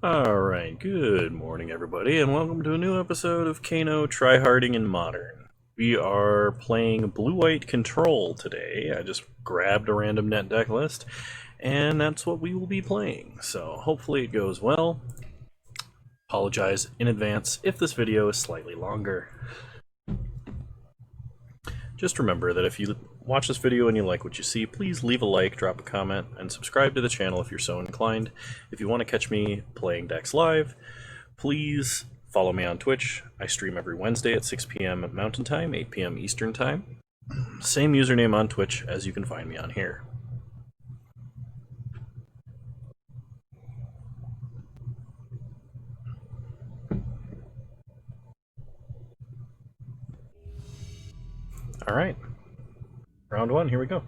Alright, good morning everybody, and welcome to a new episode of Kano, Tryharding in Modern. We are playing Blue-White Control today. I just grabbed a random net deck list, and that's what we will be playing. So hopefully it goes well. Apologize in advance if this video is slightly longer. Just remember that if you watch this video and you like what you see, please leave a like, drop a comment, and subscribe to the channel if you're so inclined. If you want to catch me playing decks live, please follow me on Twitch. I stream every Wednesday at 6 p.m. Mountain Time, 8 p.m. Eastern Time. Same username on Twitch as you can find me on here. Alright, round one, here we go.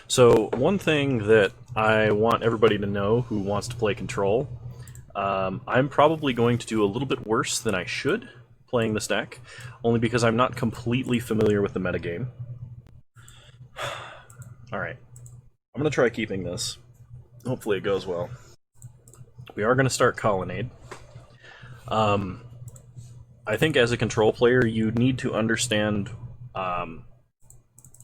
So one thing that I want everybody to know who wants to play Control, I'm probably going to do a little bit worse than I should playing this deck, only because I'm not completely familiar with the metagame. Alright, I'm going to try keeping this. Hopefully it goes well. We are going to start Colonnade. I think as a Control player, you need to understand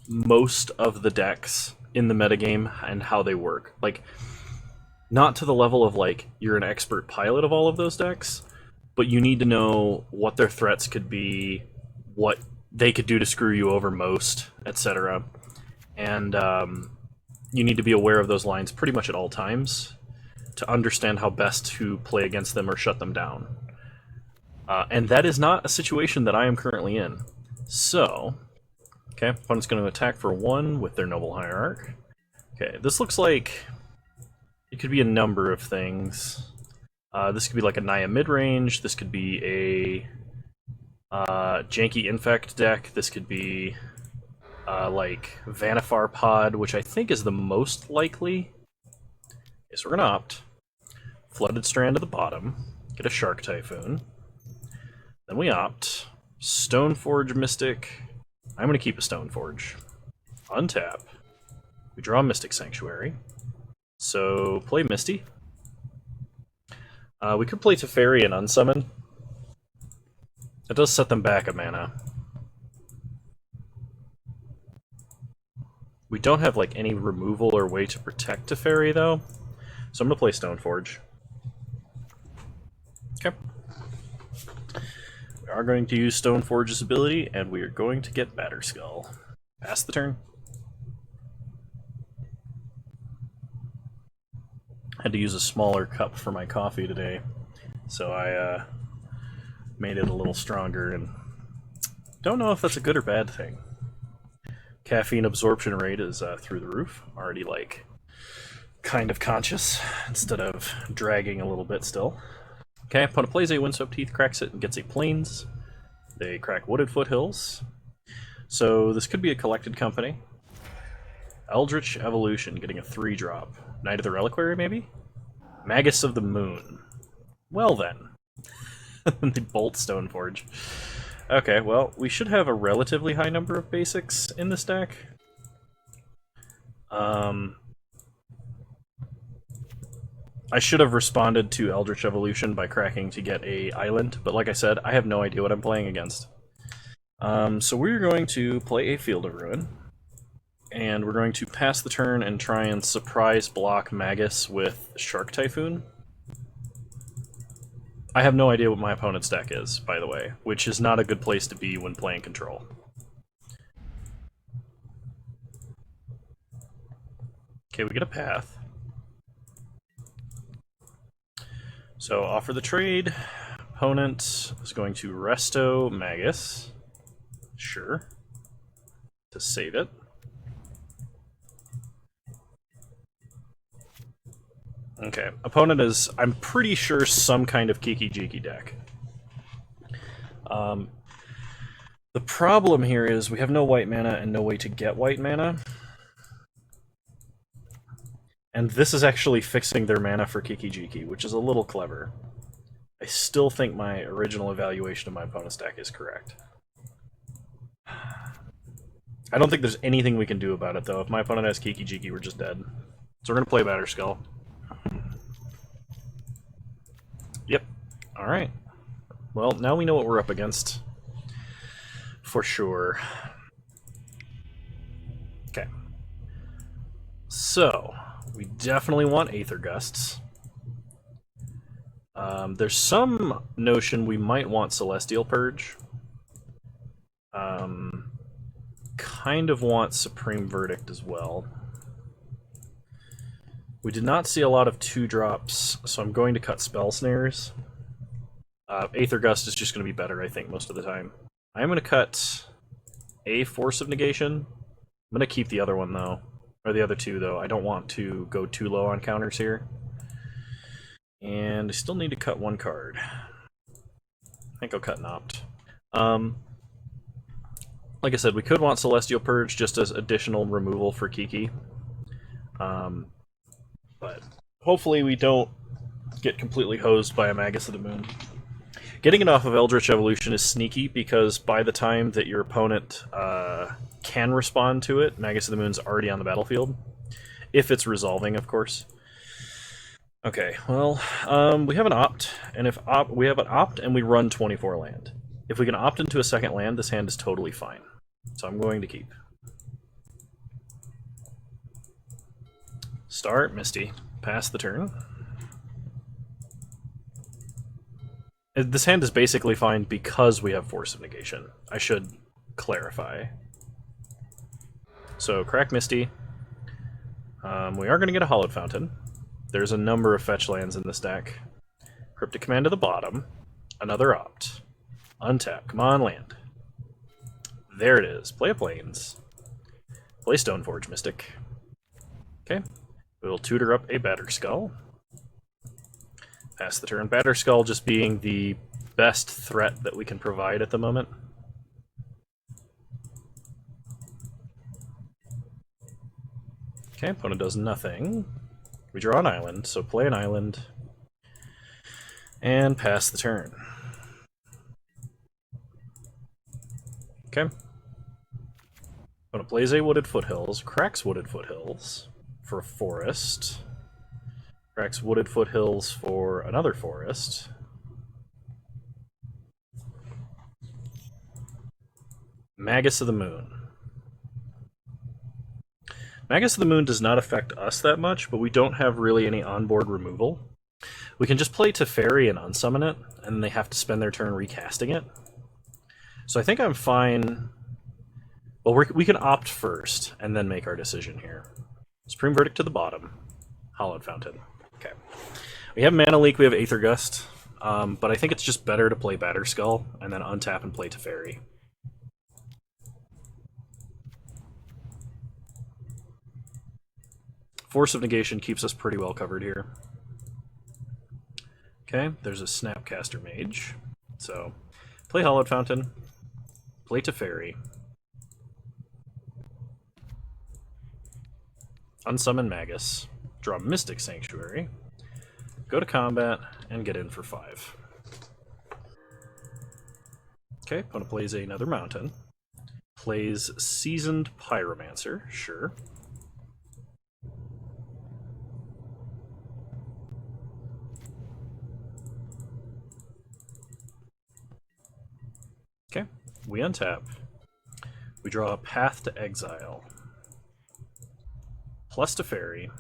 most of the decks in the metagame and how they work. Like, not to the level of, like, you're an expert pilot of all of those decks, but you need to know what their threats could be, what they could do to screw you over most, etc. And you need to be aware of those lines pretty much at all times to understand how best to play against them or shut them down. And that is not a situation that I am currently in. So, okay, opponent's going to attack for 1 with their Noble Hierarch. Okay, this looks like it could be a number of things. This could be like a Naya mid-range, this could be a janky Infect deck, this could be like Vanifar Pod, which I think is the most likely. Okay, so we're going to opt. Flooded Strand at the bottom, get a Shark Typhoon. Then we opt. Stoneforge Mystic. I'm going to keep a Stoneforge. Untap. We draw Mystic Sanctuary. So, play Misty. We could play Teferi and Unsummon. That does set them back a mana. We don't have like any removal or way to protect Teferi though. So I'm going to play Stoneforge. Okay. We are going to use Stoneforge's ability, and we are going to get Batterskull. Pass the turn. Had to use a smaller cup for my coffee today, so I made it a little stronger, and don't know if that's a good or bad thing. Caffeine absorption rate is through the roof. Already, like, kind of conscious, instead of dragging a little bit still. Okay, opponent plays a Windswept Heath, cracks it, and gets a Plains. They crack Wooded Foothills. So this could be a Collected Company. Eldritch Evolution, getting a 3-drop. Knight of the Reliquary, maybe? Magus of the Moon. Well then. They bolt Stoneforge. Okay, well, we should have a relatively high number of basics in this deck. I should have responded to Eldritch Evolution by cracking to get a island, but like I said, I have no idea what I'm playing against. So we're going to play a Field of Ruin, and we're going to pass the turn and try and surprise block Magus with Shark Typhoon. I have no idea what my opponent's deck is, by the way, which is not a good place to be when playing Control. Okay, we get a path. So, offer the trade. Opponent is going to Resto Magus. Sure. To save it. Okay, opponent is, I'm pretty sure, some kind of Kiki-Jiki deck. The problem here is we have no white mana and no way to get white mana. And this is actually fixing their mana for Kiki-Jiki, which is a little clever. I still think my original evaluation of my opponent's deck is correct. I don't think there's anything we can do about it, though. If my opponent has Kiki-Jiki, we're just dead. So we're going to play Batterskull. Yep. Alright. Well, now we know what we're up against. For sure. Okay. So, we definitely want Aether Gusts. There's some notion we might want Celestial Purge. Kind of want Supreme Verdict as well. We did not see a lot of 2-drops, so I'm going to cut Spell Snares. Aether Gust is just going to be better, I think, most of the time. I'm going to cut a Force of Negation. I'm going to keep the other one, though. Or the other two, though. I don't want to go too low on counters here. And I still need to cut one card. I think I'll cut an Opt. Like I said, we could want Celestial Purge just as additional removal for Kiki. But hopefully we don't get completely hosed by a Magus of the Moon. Getting it off of Eldritch Evolution is sneaky, because by the time that your opponent can respond to it, Magus of the Moon's already on the battlefield. If it's resolving, of course. Okay, well, we have an Opt, and if we have an Opt and we run 24 land. If we can opt into a second land, this hand is totally fine. So I'm going to keep. Start, Misty. Pass the turn. This hand is basically fine because we have Force of Negation. I should clarify. So, crack Misty. We are going to get a Hallowed Fountain. There's a number of fetch lands in this deck. Cryptic Command to the bottom. Another Opt. Untap. Come on, land. There it is. Play a Plains. Play Stoneforge, Mystic. Okay. We'll tutor up a Batterskull. Pass the turn. Batterskull just being the best threat that we can provide at the moment. Okay, opponent does nothing. We draw an island, so play an island. And pass the turn. Okay. Opponent plays a Wooded Foothills, cracks Wooded Foothills for a forest. Cracks Wooded Foothills for another forest. Magus of the Moon. Magus of the Moon does not affect us that much, but we don't have really any onboard removal. We can just play Teferi and unsummon it, and they have to spend their turn recasting it. So I think I'm fine. Well, we can opt first, and then make our decision here. Supreme Verdict to the bottom. Hallowed Fountain. Okay. We have Mana Leak, we have Aether Gust, but I think it's just better to play Batterskull, and then untap and play Teferi. Force of Negation keeps us pretty well covered here. Okay, there's a Snapcaster Mage. So, play Hallowed Fountain, play Teferi, unsummon Magus, draw Mystic Sanctuary, go to combat, and get in for 5. Okay, opponent plays another mountain. Plays Seasoned Pyromancer, sure. Okay, we untap. We draw a Path to Exile. Plus Teferi.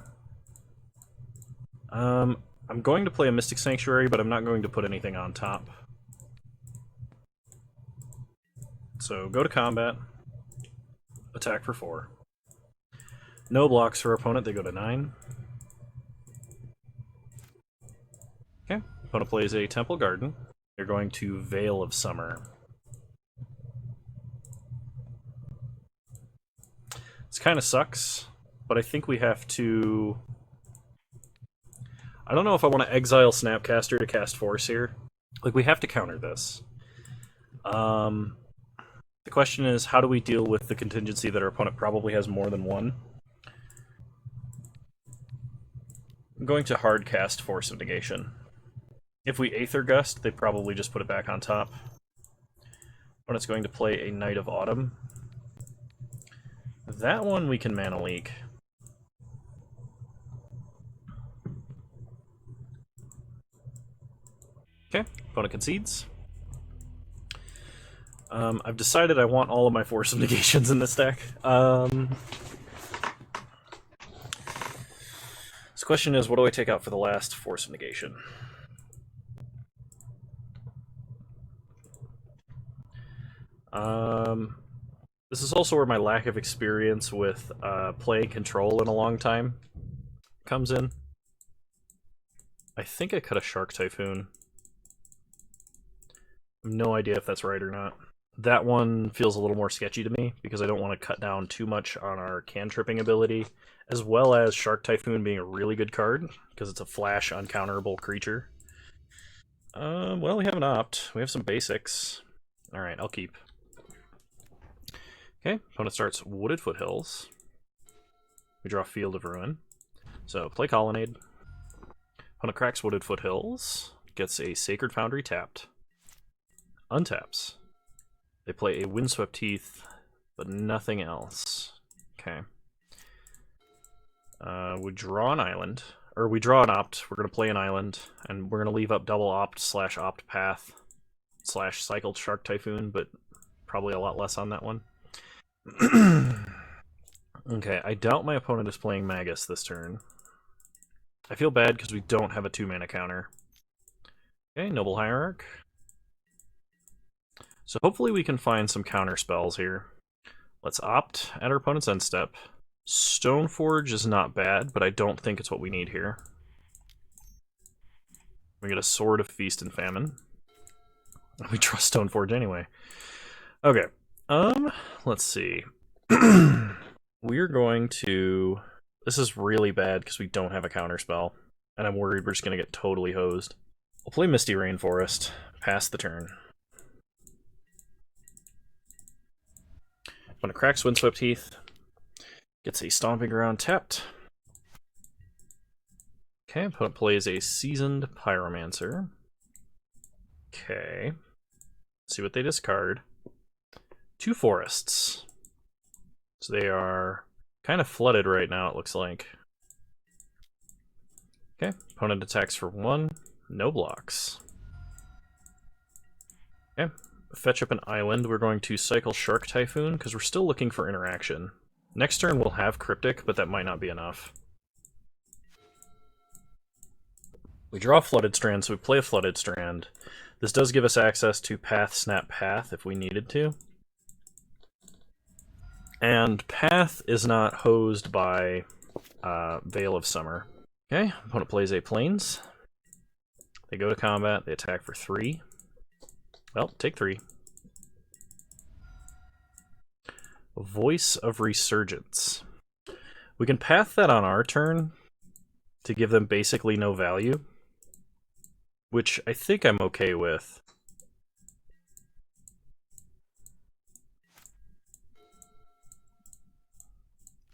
I'm going to play a Mystic Sanctuary, but I'm not going to put anything on top. So go to combat. Attack for 4. No blocks for opponent, they go to 9. Okay, opponent plays a Temple Garden. They're going to Veil of Summer. This kind of sucks, but I think we have to... I don't know if I want to exile Snapcaster to cast Force here. Like, we have to counter this. The question is, how do we deal with the contingency that our opponent probably has more than one? I'm going to hard cast Force of Negation. If we Aether Gust, they probably just put it back on top. Opponent's going to play a Knight of Autumn. That one we can Mana Leak. Okay, opponent concedes. I've decided I want all of my Force of Negations in this deck. This question is, what do I take out for the last Force of Negation? This is also where my lack of experience with playing Control in a long time comes in. I think I cut a Shark Typhoon. I have no idea if that's right or not. That one feels a little more sketchy to me, because I don't want to cut down too much on our cantripping ability, as well as Shark Typhoon being a really good card, because it's a flash uncounterable creature. Well, we have an opt. We have some basics. Alright, I'll keep. Okay, opponent starts Wooded Foothills. We draw Field of Ruin. So, play Colonnade. Opponent cracks Wooded Foothills. Gets a Sacred Foundry tapped. Untaps. They play a Windswept Teeth, but nothing else. Okay. We draw an island. Or we draw an opt. We're going to play an island. And we're going to leave up double opt / opt path / cycled Shark Typhoon, but probably a lot less on that one. Okay, I doubt my opponent is playing Magus this turn. I feel bad because we don't have a 2-mana counter. Okay, Noble Hierarch. So hopefully we can find some counter spells here. Let's opt at our opponent's end step. Stoneforge is not bad, but I don't think it's what we need here. We get a Sword of Feast and Famine. We draw Stoneforge anyway. Okay. Let's see. We're going to... This is really bad because we don't have a counter spell, and I'm worried we're just going to get totally hosed. We'll play Misty Rainforest. Pass the turn. When it cracks Windswept Heath, gets a Stomping Ground tapped. Okay, opponent plays a Seasoned Pyromancer. Okay. Let's see what they discard. 2 forests. So they are kind of flooded right now, it looks like. Okay, opponent attacks for 1. No blocks. Okay, fetch up an island. We're going to cycle Shark Typhoon, because we're still looking for interaction. Next turn we'll have Cryptic, but that might not be enough. We draw a Flooded Strand, so we play a Flooded Strand. This does give us access to Path, Snap, Path if we needed to. And Path is not hosed by Veil of Summer. Okay, opponent plays a Plains. They go to combat, they attack for 3. Well, take 3. Voice of Resurgence. We can path that on our turn to give them basically no value, which I think I'm okay with.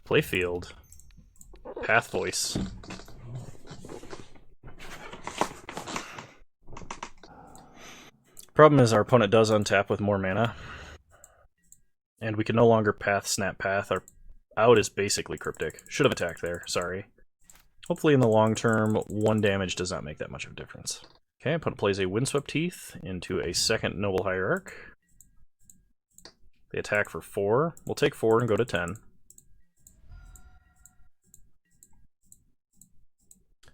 Play field. Path Voice. Problem is our opponent does untap with more mana. And we can no longer path, snap, path. Our out is basically Cryptic. Should have attacked there, sorry. Hopefully in the long term, 1 damage does not make that much of a difference. Okay, opponent plays a Windswept Teeth into a 2nd Noble Hierarch. They attack for 4. We'll take 4 and go to 10.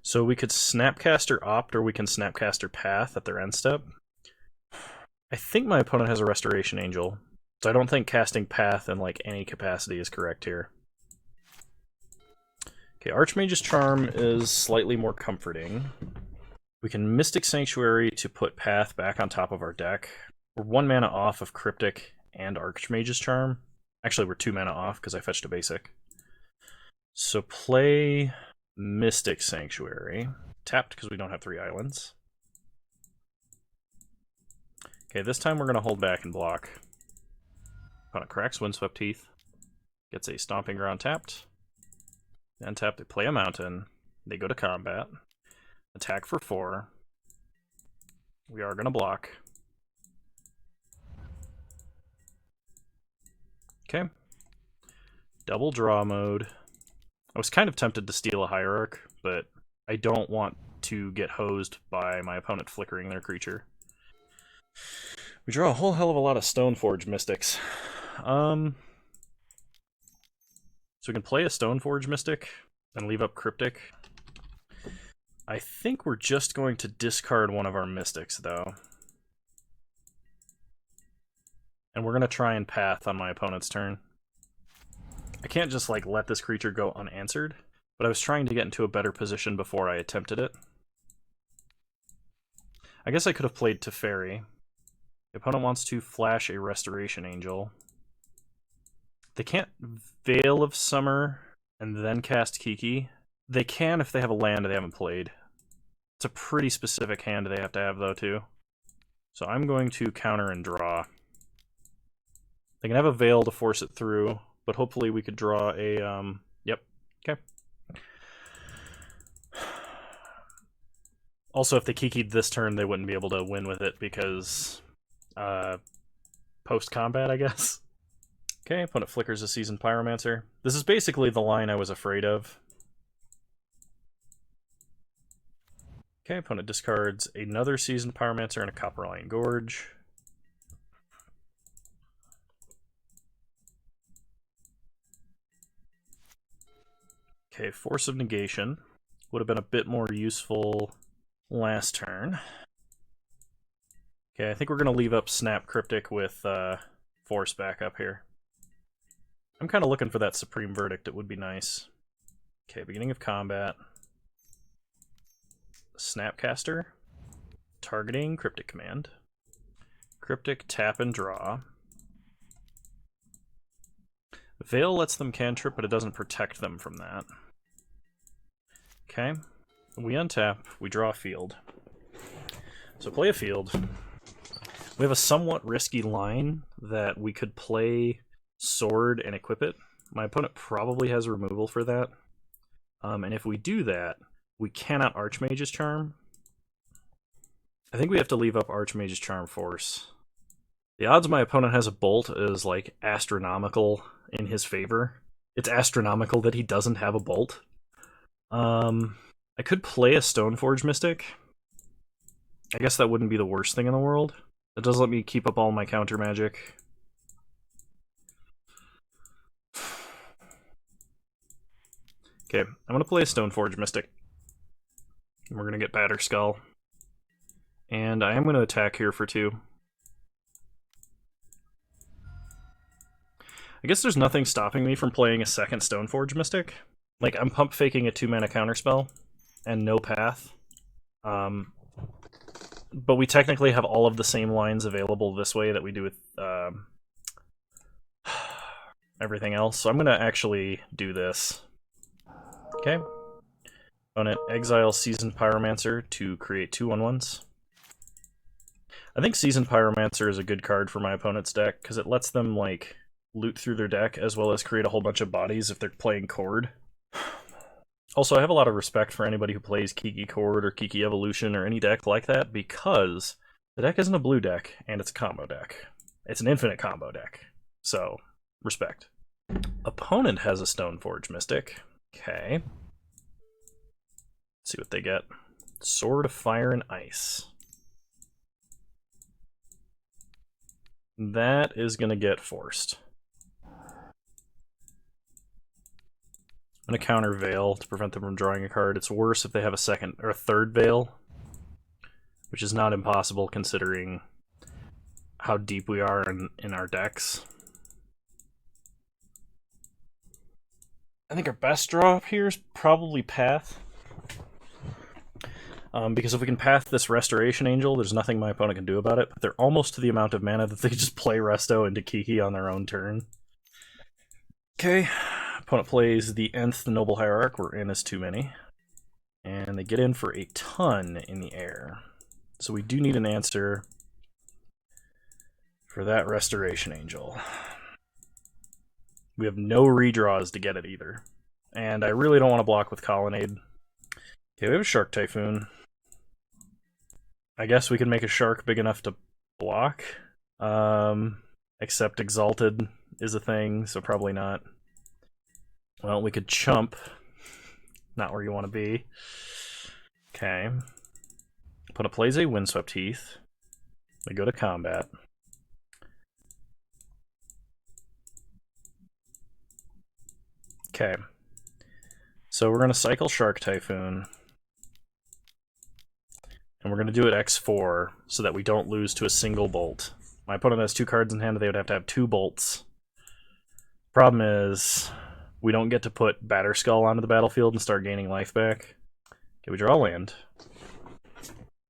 So we could Snapcaster Opt, or we can Snapcaster Path at their end step. I think my opponent has a Restoration Angel, so I don't think casting Path in like any capacity is correct here. Okay, Archmage's Charm is slightly more comforting. We can Mystic Sanctuary to put Path back on top of our deck. We're 1 mana off of Cryptic and Archmage's Charm. Actually, we're 2 mana off because I fetched a basic. So play Mystic Sanctuary. Tapped because we don't have 3 islands. Okay, this time we're going to hold back and block. Opponent cracks Windswept Teeth. Gets a Stomping Ground tapped. Untap, they play a mountain. They go to combat. Attack for 4. We are going to block. Okay. Double draw mode. I was kind of tempted to steal a Hierarch, but I don't want to get hosed by my opponent flickering their creature. We draw a whole hell of a lot of Stoneforge Mystics. So we can play a Stoneforge Mystic and leave up Cryptic. I think we're just going to discard one of our Mystics, though. And we're going to try and path on my opponent's turn. I can't just, like, let this creature go unanswered, but I was trying to get into a better position before I attempted it. I guess I could have played Teferi. The opponent wants to flash a Restoration Angel. They can't Veil of Summer and then cast Kiki. They can if they have a land they haven't played. It's a pretty specific hand they have to have, though, too. So I'm going to counter and draw. They can have a Veil to force it through, but hopefully we could draw a, yep, okay. Also, if they Kiki'd this turn, they wouldn't be able to win with it because, post-combat, I guess. Okay, opponent flickers a Seasoned Pyromancer. This is basically the line I was afraid of. Okay, opponent discards another Seasoned Pyromancer and a Copperline Gorge. Okay, Force of Negation would have been a bit more useful last turn. Okay, I think we're going to leave up Snap Cryptic with Force back up here. I'm kind of looking for that Supreme Verdict, it would be nice. Okay, beginning of combat. Snapcaster. Targeting Cryptic Command. Cryptic, tap and draw. Veil lets them cantrip, but it doesn't protect them from that. Okay, we untap, we draw a field. So play a field. We have a somewhat risky line that we could play Sword and equip it. My opponent probably has removal for that. And if we do that, we cannot Archmage's Charm. I think we have to leave up Archmage's Charm Force. The odds my opponent has a Bolt is, like, astronomical in his favor. It's astronomical that he doesn't have a Bolt. I could play a Stoneforge Mystic. I guess that wouldn't be the worst thing in the world. It does let me keep up all my counter magic. Okay, I'm going to play a Stoneforge Mystic. We're going to get Batterskull. And I am going to attack here for 2. I guess there's nothing stopping me from playing a second Stoneforge Mystic. Like, I'm pump faking a 2-mana counterspell and no path. But we technically have all of the same lines available this way that we do with everything else. So I'm going to actually do this. Okay. Opponent exile Seasoned Pyromancer to create 2 1/1s. I think Seasoned Pyromancer is a good card for my opponent's deck because it lets them, like, loot through their deck as well as create a whole bunch of bodies if they're playing Chord. Also, I have a lot of respect for anybody who plays Kiki Chord or Kiki Evolution or any deck like that because the deck isn't a blue deck and it's a combo deck. It's an infinite combo deck. So, respect. Opponent has a Stoneforge Mystic. Okay. Let's see what they get. Sword of Fire and Ice. That is going to get forced. I'm going to counter Veil to prevent them from drawing a card. It's worse if they have a second or a third Veil, which is not impossible considering how deep we are in our decks. I think our best draw up here is probably Path. Because if we can Path this Restoration Angel, there's nothing my opponent can do about it, but they're almost to the amount of mana that they just play Resto into Kiki on their own turn. Okay, opponent plays the Nth Noble Hierarch, we're in as too many. And they get in for a ton in the air. So we do need an answer for that Restoration Angel. We have no redraws to get it either. And I really don't want to block with Colonnade. Okay, we have a Shark Typhoon. I guess we can make a shark big enough to block. Except Exalted is a thing, so probably not. Well, we could chump. Not where you want to be. Okay. Opponent plays a Windswept Heath. We go to combat. Okay. So we're going to cycle Shark Typhoon. And we're going to do it X4 so that we don't lose to a single bolt. My opponent has 2 cards in hand, they would have to have 2 bolts. Problem is, we don't get to put Batterskull onto the battlefield and start gaining life back. Okay, we draw land.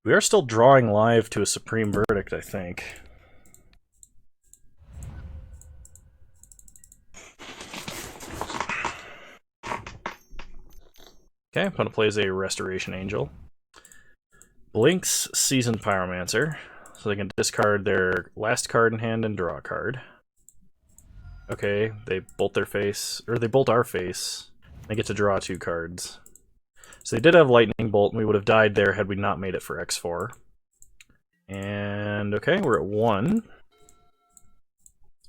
We are still drawing live to a Supreme Verdict, I think. Okay, opponent plays a Restoration Angel. Blinks Seasoned Pyromancer, so they can discard their last card in hand and draw a card. Okay, they bolt their face, or they bolt our face. They get to draw 2 cards. So they did have Lightning Bolt, and we would have died there had we not made it for X4. And okay, we're at 1.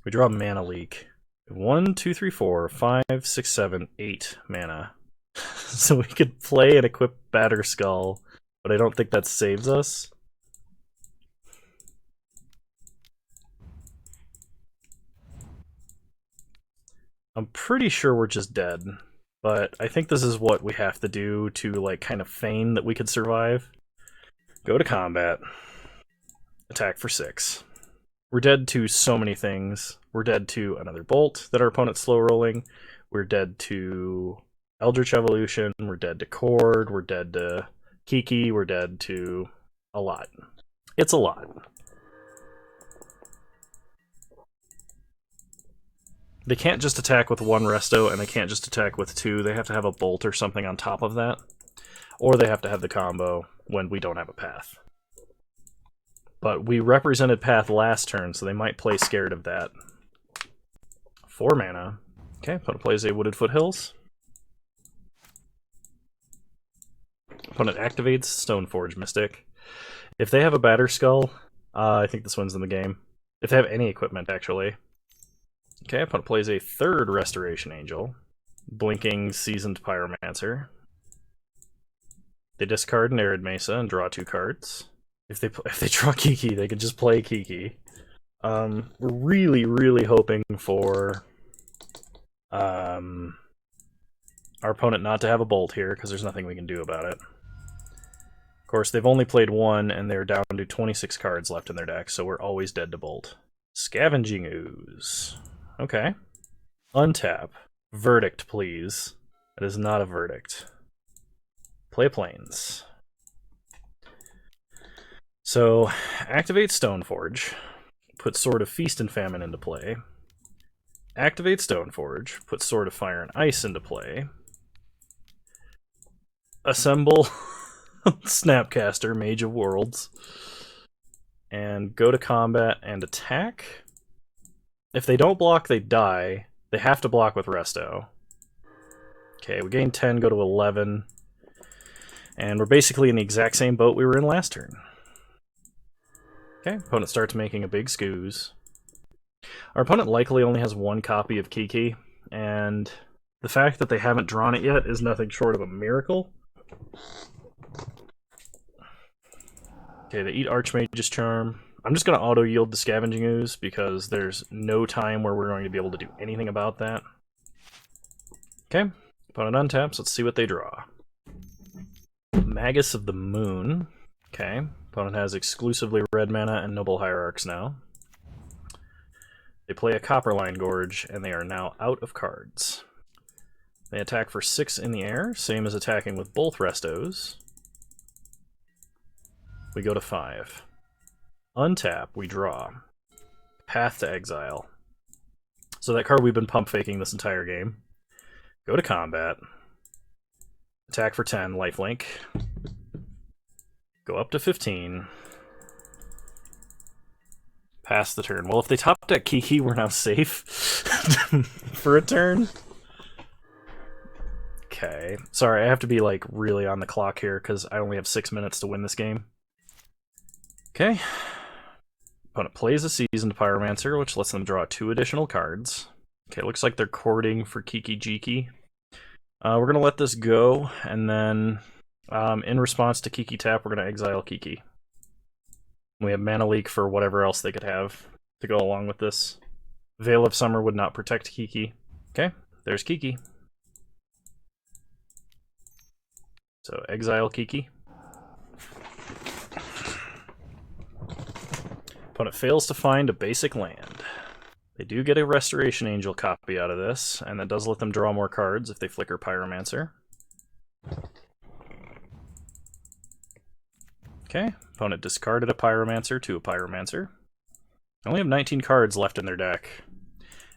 We draw Mana Leak. 1, 2, 3, 4, 5, 6, 7, 8 mana. So we could play and equip Batterskull, but I don't think that saves us. I'm pretty sure we're just dead, but I think this is what we have to do to like kind of feign that we could survive. Go to combat. Attack for 6. We're dead to so many things. We're dead to another bolt that our opponent's slow rolling. We're dead to Eldritch Evolution. We're dead to Cord. We're dead to Kiki. We're dead to a lot. It's a lot. They can't just attack with 1 resto, and they can't just attack with 2. They have to have a bolt or something on top of that. Or they have to have the combo when we don't have a path. But we represented path last turn, so they might play scared of that. 4 mana. Okay, opponent plays a Wooded Foothills. Opponent activates Stoneforge Mystic. If they have a Batterskull, I think this wins in the game. If they have any equipment, actually. Okay, opponent plays a 3rd Restoration Angel. Blinking Seasoned Pyromancer. They discard an Arid Mesa and draw 2 cards. If they draw Kiki, they could just play Kiki. We're really hoping for our opponent not to have a bolt here, because there's nothing we can do about it. Of course, they've only played 1, and they're down to 26 cards left in their deck, so we're always dead to bolt. Scavenging Ooze. Okay. Untap. Verdict, please. That is not a verdict. Play Plains. So, activate Stoneforge. Put Sword of Feast and Famine into play. Activate Stoneforge. Put Sword of Fire and Ice into play. Assemble Snapcaster, Mage of Worlds. And go to combat and attack. If they don't block, they die. They have to block with Resto. Okay, we gain 10, go to 11. And we're basically in the exact same boat we were in last turn. Okay, opponent starts making a big scoos. Our opponent likely only has 1 copy of Kiki, and the fact that they haven't drawn it yet is nothing short of a miracle. Okay, they eat Archmage's Charm. I'm just going to auto-yield the Scavenging Ooze, because there's no time where we're going to be able to do anything about that. Okay, opponent untaps, let's see what they draw. Magus of the Moon. Okay, opponent has exclusively red mana and Noble Hierarchs now. They play a Copperline Gorge, and they are now out of cards. They attack for 6 in the air, same as attacking with both Restos. We go to 5. Untap, we draw. Path to Exile. So that card we've been pump faking this entire game. Go to combat. Attack for 10, lifelink. Go up to 15. Pass the turn. Well, if they top deck Kiki, we're now safe for a turn. Okay. Sorry, I have to be like really on the clock here because I only have 6 minutes to win this game. Okay. Opponent plays a Seasoned Pyromancer, which lets them draw 2 additional cards. Okay, looks like they're courting for Kiki Jiki. We're going to let this go, and then In response to Kiki Tap, we're going to exile Kiki. We have Mana Leak for whatever else they could have to go along with this. Veil of Summer would not protect Kiki. Okay, there's Kiki. So exile Kiki. Opponent fails to find a basic land. They do get a Restoration Angel copy out of this, and that does let them draw more cards if they flicker Pyromancer. Okay, opponent discarded a Pyromancer to a Pyromancer. They only have 19 cards left in their deck.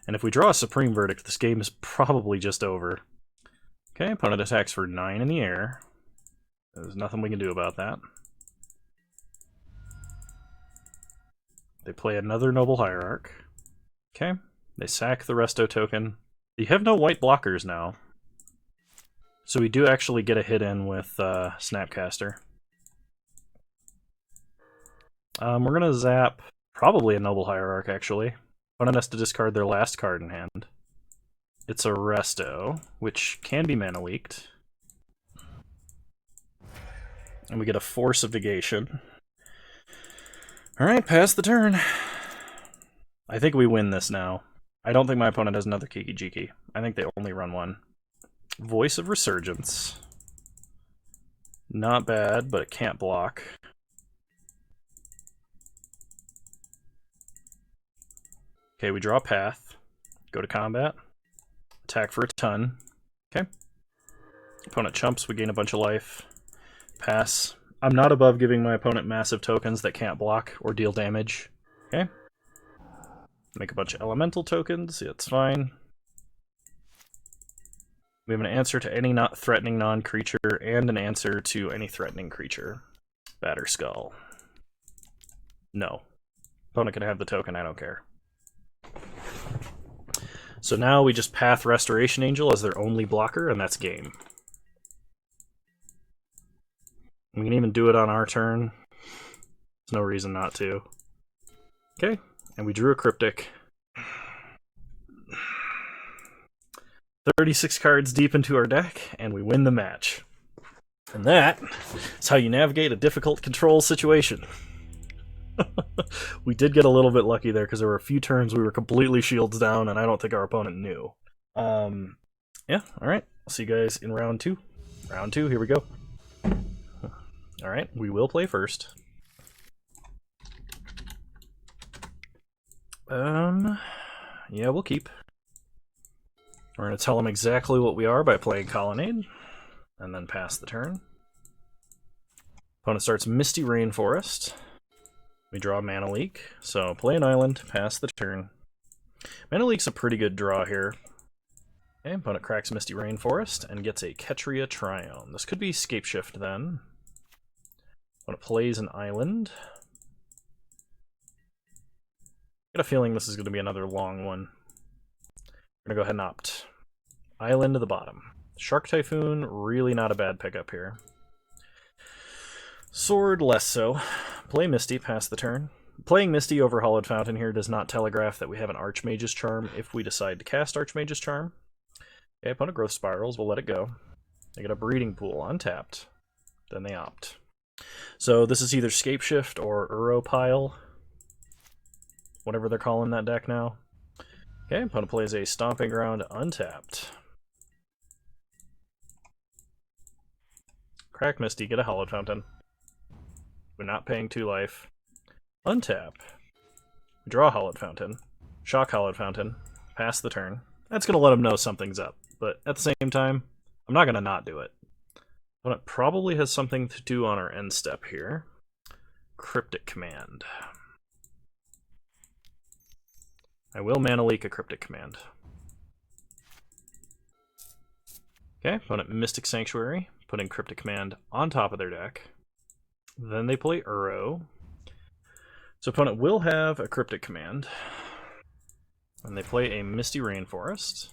And if we draw a Supreme Verdict, this game is probably just over. Okay, opponent attacks for 9 in the air. There's nothing we can do about that. They play another Noble Hierarch. Okay, they sack the Resto token. You have no white blockers now. So we do actually get a hit in with Snapcaster. We're going to zap probably a Noble Hierarch, actually. Opponent has to discard their last card in hand. It's a Resto, which can be mana leaked. And we get a Force of Negation. Alright, pass the turn. I think we win this now. I don't think my opponent has another Kiki Jiki. I think they only run one. Voice of Resurgence. Not bad, but it can't block. Okay, we draw a path. Go to combat. Attack for a ton. Okay. Opponent chumps, we gain a bunch of life. Pass. I'm not above giving my opponent massive tokens that can't block or deal damage. Okay. Make a bunch of elemental tokens. Yeah, it's fine. We have an answer to any not threatening non-creature and an answer to any threatening creature. Batter Skull. No. Opponent can have the token, I don't care. So now we just path Restoration Angel as their only blocker, and that's game. We can even do it on our turn. There's no reason not to. Okay, and we drew a Cryptic. 36 cards deep into our deck, and we win the match. And that is how you navigate a difficult control situation. We did get a little bit lucky there, because there were a few turns we were completely shields down, and I don't think our opponent knew. Yeah, alright. I'll see you guys in round 2. Round 2, here we go. Alright, we will play first. Yeah, we'll keep. We're going to tell them exactly what we are by playing Colonnade, and then pass the turn. Opponent starts Misty Rainforest. We draw Mana Leak, so play an island, pass the turn. Mana Leak's a pretty good draw here. Okay, opponent cracks Misty Rainforest and gets a Ketria Triome. This could be Scapeshift then. Opponent plays an island. I got a feeling this is going to be another long one. We're going to go ahead and opt. Island to the bottom. Shark Typhoon, really not a bad pickup here. Sword, less so. Play Misty, pass the turn. Playing Misty over Hollowed Fountain here does not telegraph that we have an Archmage's Charm if we decide to cast Archmage's Charm. Okay, opponent Growth Spirals, we'll let it go. They get a Breeding Pool, untapped. Then they opt. So this is either Scapeshift or Uro Pile. Whatever they're calling that deck now. Okay, opponent plays a Stomping Ground, untapped. Crack Misty, get a Hollowed Fountain. We're not paying 2 life. Untap. Draw Hollowed Fountain. Shock Hollowed Fountain. Pass the turn. That's going to let them know something's up, but at the same time, I'm not going to not do it. Opponent probably has something to do on our end step here. Cryptic Command. I will Mana Leak a Cryptic Command. Okay, opponent Mystic Sanctuary, putting Cryptic Command on top of their deck. Then they play Uro. So opponent will have a Cryptic Command. And they play a Misty Rainforest.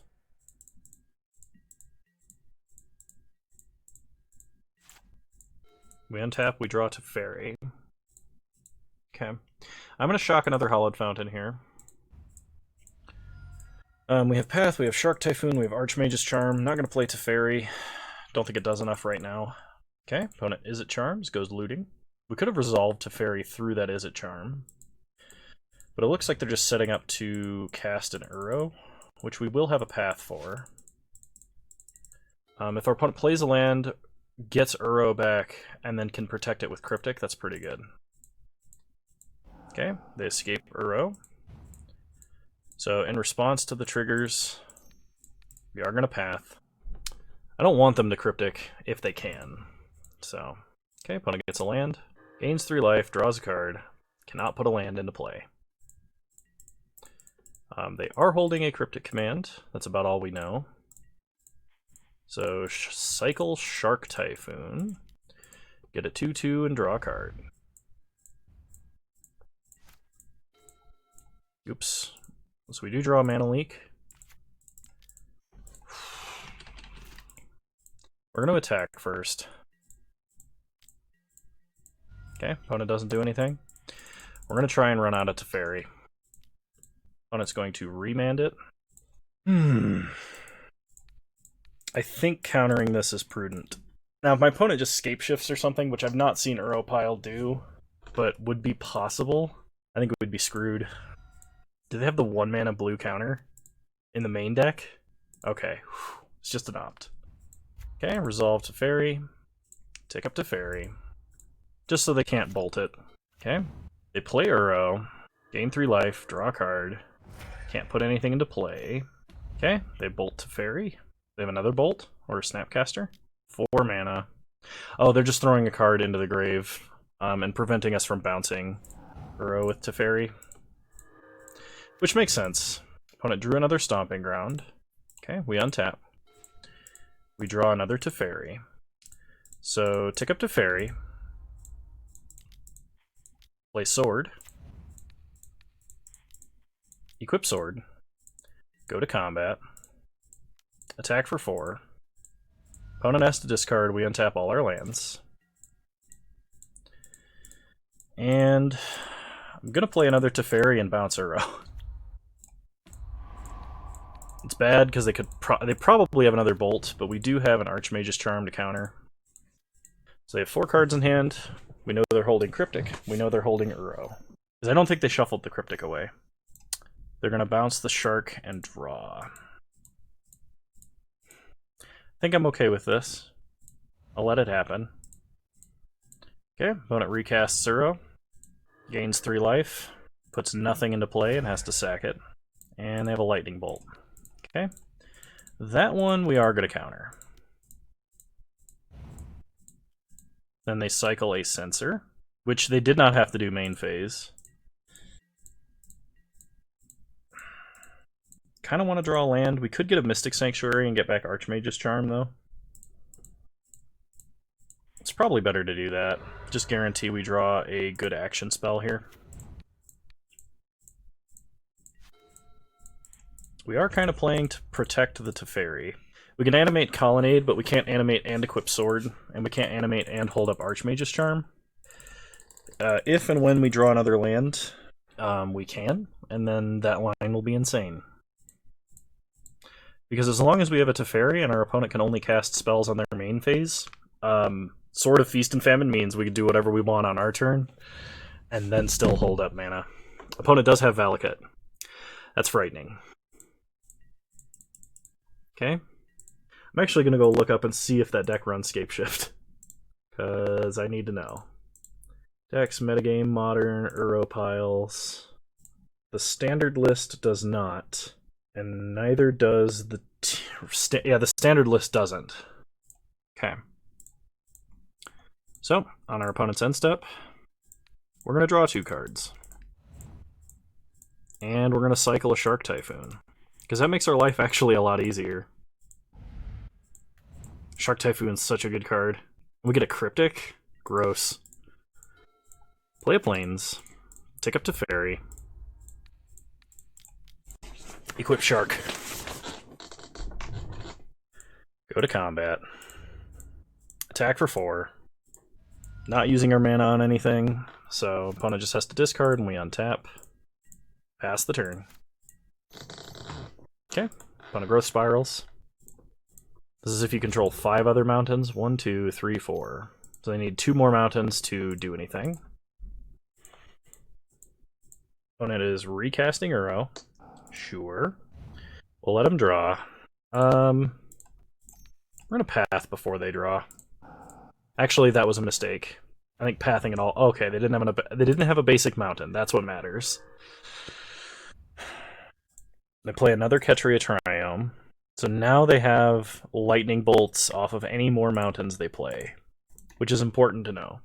We untap, we draw to Fairy. Okay. I'm going to shock another Hollowed Fountain here. We have Path, we have Shark Typhoon, we have Archmage's Charm. Not going to play Teferi. Don't think it does enough right now. Okay, opponent Is It Charms, goes looting. We could have resolved Teferi through that Is It Charm, but it looks like they're just setting up to cast an Uro, which we will have a path for. If our opponent plays a land, gets Uro back, and then can protect it with Cryptic, that's pretty good. Okay, they escape Uro. So in response to the triggers, we are going to path. I don't want them to Cryptic if they can. So, okay, opponent gets a land, gains 3 life, draws a card, cannot put a land into play. They are holding a Cryptic command. That's about all we know. So, cycle Shark Typhoon, get a 2/2 and draw a card. Oops. So we do draw a mana leak. We're going to attack first. Okay, opponent doesn't do anything. We're going to try and run out of Teferi. Opponent's going to remand it. I think countering this is prudent. Now, if my opponent just scape shifts or something, which I've not seen Uropile do, but would be possible, I think we'd be screwed. Do they have the 1 mana blue counter in the main deck? Okay, it's just an opt. Okay, resolve Teferi, take up Teferi, just so they can't bolt it. Okay, they play Uro, gain 3 life, draw a card, can't put anything into play. Okay, they bolt Teferi. They have another bolt, or a snapcaster. 4 mana. Oh, they're just throwing a card into the grave, and preventing us from bouncing Uro with Teferi. Which makes sense. Opponent drew another Stomping Ground. Okay, we untap. We draw another Teferi. So, tick up Teferi. Play Sword. Equip Sword. Go to combat. Attack for 4. Opponent has to discard, we untap all our lands. And I'm going to play another Teferi and bounce Uro. It's bad because they probably have another Bolt, but we do have an Archmage's Charm to counter. So they have 4 cards in hand. We know they're holding Cryptic. We know they're holding Uro. Because I don't think they shuffled the Cryptic away. They're going to bounce the Shark and draw. I think I'm okay with this. I'll let it happen. Okay, opponent recasts Uro. Gains 3 life. Puts nothing into play and has to sack it. And they have a Lightning Bolt. Okay. That one we are going to counter. Then they cycle a Censor, which they did not have to do main phase. Kind of want to draw a land. We could get a Mystic Sanctuary and get back Archmage's Charm, though. It's probably better to do that. Just guarantee we draw a good action spell here. We are kind of playing to protect the Teferi. We can animate Colonnade, but we can't animate and equip Sword, and we can't animate and hold up Archmage's Charm. If and when we draw another land, we can, and then that line will be insane. Because as long as we have a Teferi and our opponent can only cast spells on their main phase, Sword of Feast and Famine means we can do whatever we want on our turn, and then still hold up mana. Opponent does have Valakut. That's frightening. Okay. I'm actually going to go look up and see if that deck runs Scape Shift. Because I need to know. Decks, metagame, modern, Uropiles. The standard list does not. And neither does the... the standard list doesn't. Okay. So, on our opponent's end step, we're going to draw 2 cards. And we're going to cycle a Shark Typhoon. Because that makes our life actually a lot easier. Shark Typhoon's such a good card. We get a Cryptic? Gross. Play a Plains. Take up Teferi. Equip Shark. Go to combat. Attack for 4. Not using our mana on anything, so opponent just has to discard and we untap. Pass the turn. Okay, opponent growth spirals. This is if you control 5 other mountains. 1, 2, 3, 4. So they need 2 more mountains to do anything. Opponent is recasting Uro. Sure. We'll let him draw. We're gonna path before they draw. Actually, that was a mistake. I think pathing it all. Okay, they didn't have a basic mountain. That's what matters. They play another Ketria Triome. So now they have lightning bolts off of any more mountains they play, which is important to know.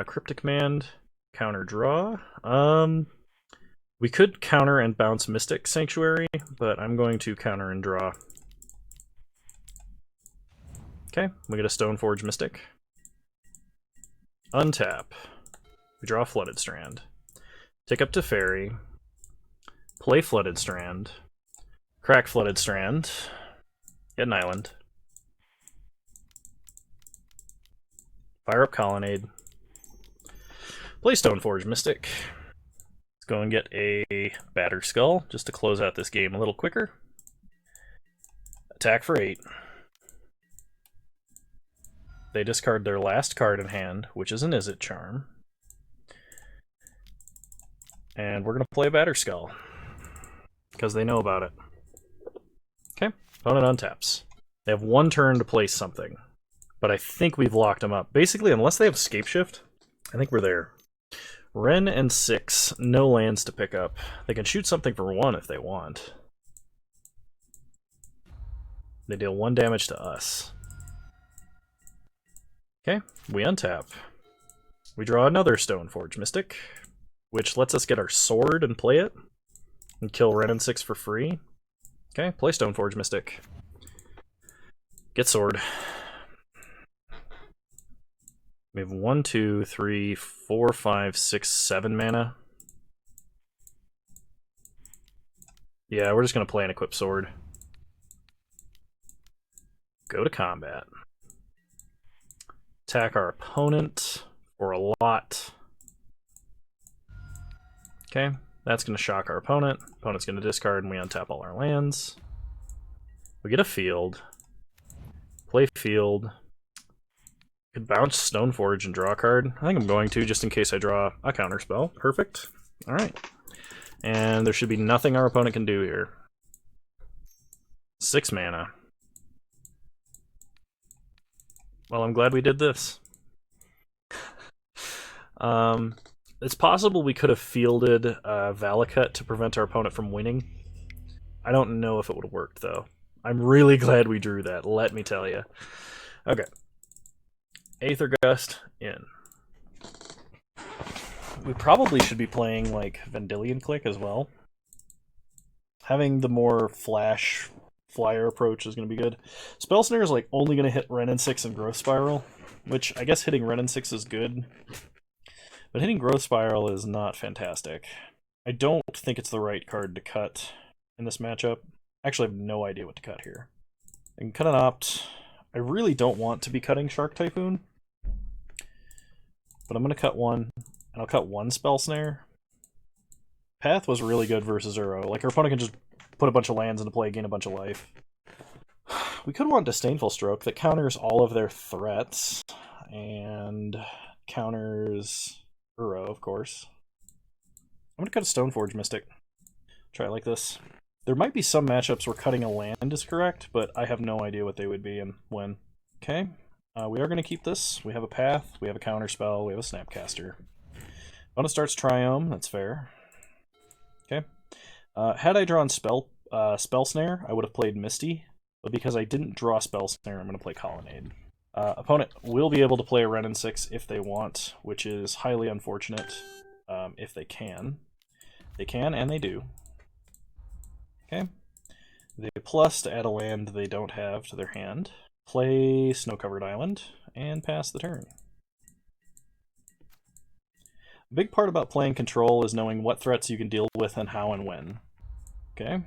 Cryptic Command, counter draw. We could counter and bounce Mystic Sanctuary, but I'm going to counter and draw. Okay, we get a Stoneforge Mystic. Untap. We draw a Flooded Strand. Take up to Fairy. Play Flooded Strand. Crack Flooded Strand. Get an island. Fire up Colonnade. Play Stoneforge Mystic. Let's go and get a Batter Skull just to close out this game a little quicker. Attack for 8. They discard their last card in hand, which is an Izzet Charm. And we're going to play a Batter Skull, because they know about it. Okay, opponent untaps. They have 1 turn to play something, but I think we've locked them up. Basically, unless they have Scape Shift, I think we're there. Ren and 6, no lands to pick up. They can shoot something for 1 if they want. They deal 1 damage to us. Okay, we untap. We draw another Stoneforge Mystic, which lets us get our sword and play it, and kill Ren and 6 for free. Okay, play Stoneforge Mystic. Get sword. We have 1, 2, 3, 4, 5, 6, 7 mana. Yeah, we're just going to play an equip sword. Go to combat. Attack our opponent for a lot. Okay, that's going to shock our opponent. Opponent's going to discard and we untap all our lands. We get a field. Play field. Could bounce Stoneforge and draw a card. I think I'm going to, just in case I draw a counterspell. Perfect. Alright. And there should be nothing our opponent can do here. 6 mana. Well, I'm glad we did this. It's possible we could have fielded Valakut to prevent our opponent from winning. I don't know if it would have worked, though. I'm really glad we drew that, let me tell you. Okay. Aether Gust in. We probably should be playing, like, Vendilion Click as well. Having the more flash flyer approach is going to be good. Spell Snare is, like, only going to hit Ren and 6 and Growth Spiral, which I guess hitting Ren and 6 is good. But hitting Growth Spiral is not fantastic. I don't think it's the right card to cut in this matchup. Actually, I have no idea what to cut here. I can cut an Opt. I really don't want to be cutting Shark Typhoon. But I'm going to cut one, and I'll cut 1 Spell Snare. Path was really good versus Uro. Like, our opponent can just put a bunch of lands into play, gain a bunch of life. We could want Disdainful Stroke that counters all of their threats, and counters Uro, of course. I'm going to cut a Stoneforge Mystic. Try it like this. There might be some matchups where cutting a land is correct, but I have no idea what they would be and when. Okay, we are going to keep this. We have a path, we have a counterspell, we have a Snapcaster. Opponent starts Triome, that's fair. Okay. Had I drawn Spell Snare, I would have played Misty, but because I didn't draw Spell Snare, I'm going to play Colonnade. Opponent will be able to play a Ren and 6 if they want, which is highly unfortunate if they can. They can, and they do. Okay. They plus to add a land they don't have to their hand. Play Snow-Covered Island, and pass the turn. A big part about playing Control is knowing what threats you can deal with and how and when. Okay.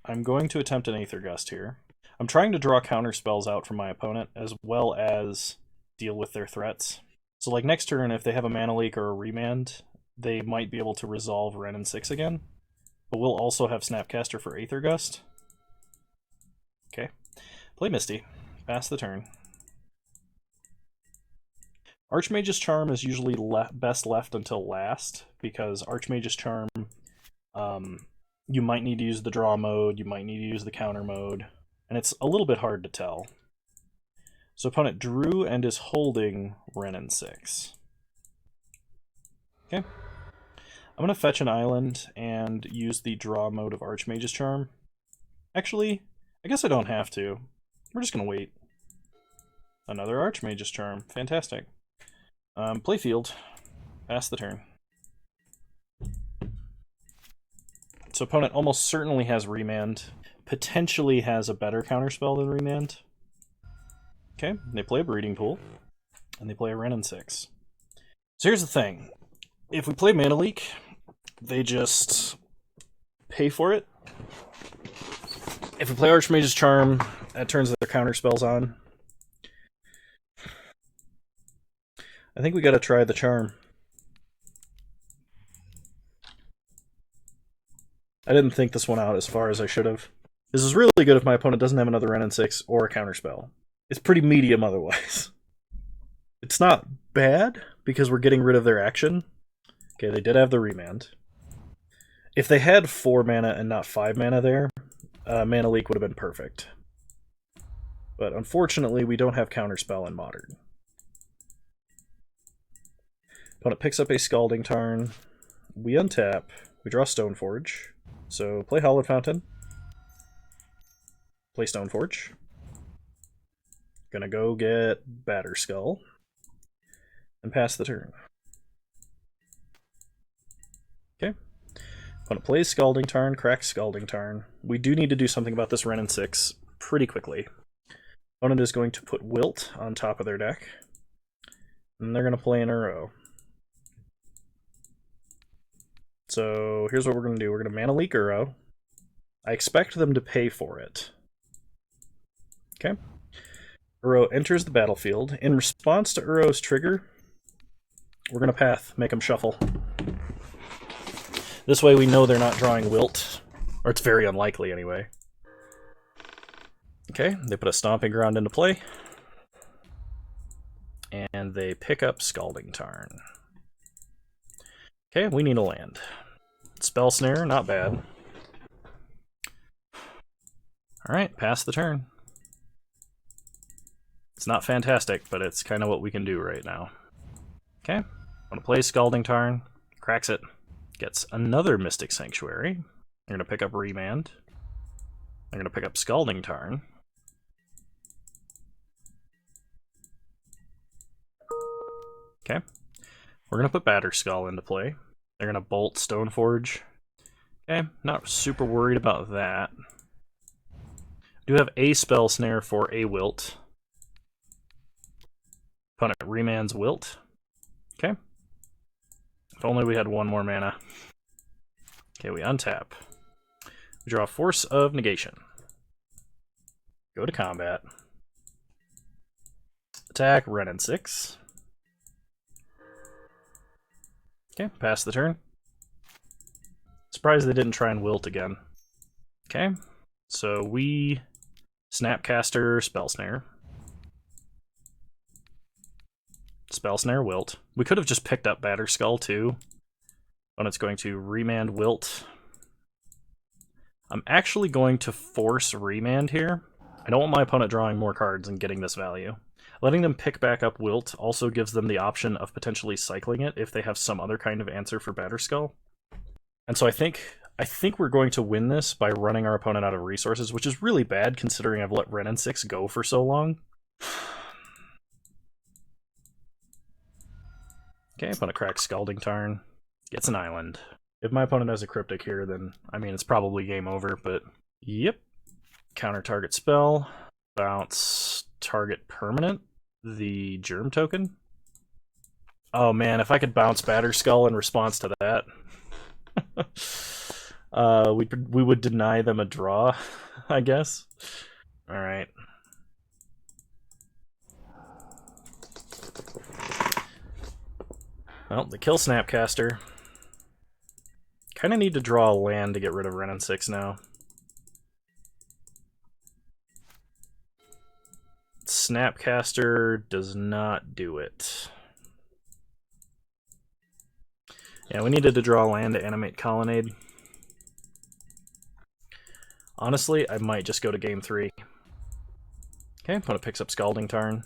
I'm going to attempt an Aether Gust here. I'm trying to draw counter spells out from my opponent, as well as deal with their threats. So like next turn, if they have a Mana Leak or a Remand, they might be able to resolve Ren and 6 again. but we'll also have Snapcaster for Aether Gust. Okay. Play Misty. Pass the turn. Archmage's Charm is usually best left until last, because Archmage's Charm, you might need to use the draw mode, you might need to use the counter mode, and it's a little bit hard to tell. So opponent drew and is holding Renin 6. Okay. I'm going to fetch an island and use the draw mode of Archmage's Charm. Actually, I guess I don't have to. We're just going to wait. Another Archmage's Charm. Fantastic. Play field. Pass the turn. So opponent almost certainly has Remand. Potentially has a better counterspell than Remand. Okay, they play a Breeding Pool. And they play a Renin 6. So here's the thing. If we play Mana Leak, they just pay for it. If we play Archmage's Charm, that turns their counterspells on. I think we gotta try the Charm. I didn't think this one out as far as I should have. This is really good if my opponent doesn't have another Renin 6 or a counterspell. It's pretty medium otherwise. It's not bad, because we're getting rid of their action. Okay, they did have the Remand. If they had 4 mana and not 5 mana there, Mana Leak would have been perfect. But unfortunately, we don't have counterspell in Modern. Opponent picks up a Scalding Tarn. We untap. We draw Stoneforge. So play Hallowed Fountain. Play Stoneforge. Gonna go get Batterskull. And pass the turn. Okay. Opponent plays Scalding Tarn, cracks Scalding Tarn. We do need to do something about this Renin 6 pretty quickly. Opponent is going to put Wilt on top of their deck. And they're going to play in a row. So here's what we're going to do. We're going to Mana Leak Uro. I expect them to pay for it. Okay. Uro enters the battlefield. In response to Uro's trigger, we're going to Path, make them shuffle. This way we know they're not drawing Wilt. Or it's very unlikely anyway. Okay, they put a Stomping Ground into play. And they pick up Scalding Tarn. Okay, we need a land. Spell Snare, not bad. Alright, pass the turn. It's not fantastic, but it's kind of what we can do right now. Okay, I'm going to play Scalding Tarn, cracks it, gets another Mystic Sanctuary. I'm going to pick up Remand. I'm going to pick up Scalding Tarn. Okay, we're going to put Batterskull into play. They're going to bolt Stoneforge. Okay, not super worried about that. Do have a Spell Snare for a Wilt. Opponent remands Wilt. Okay. If only we had one more mana. Okay, we untap. We draw Force of Negation. Go to combat. Attack, Renin 6. Okay, pass the turn. Surprised they didn't try and Wilt again. Okay, so we Snapcaster, Spell Snare. Spell Snare, Wilt. We could have just picked up Batterskull too. But it's going to Remand Wilt. I'm actually going to force Remand here. I don't want my opponent drawing more cards and getting this value. Letting them pick back up Wilt also gives them the option of potentially cycling it if they have some other kind of answer for Batterskull. And so I think we're going to win this by running our opponent out of resources, which is really bad considering I've let Renin 6 go for so long. Okay, opponent cracks Scalding Tarn, gets an island. If my opponent has a Cryptic here, then, I mean, it's probably game over, but yep. Counter target spell, bounce target permanent, the Germ token. Oh man, if I could bounce Batterskull in response to that, we would deny them a draw, I guess. Alright. Well, they kill Snapcaster. Kind of need to draw a land to get rid of Wrenn and 6 now. Snapcaster does not do it. Yeah, we needed to draw land to animate Colonnade. Honestly, I might just go to game 3. Okay, opponent picks up Scalding Tarn.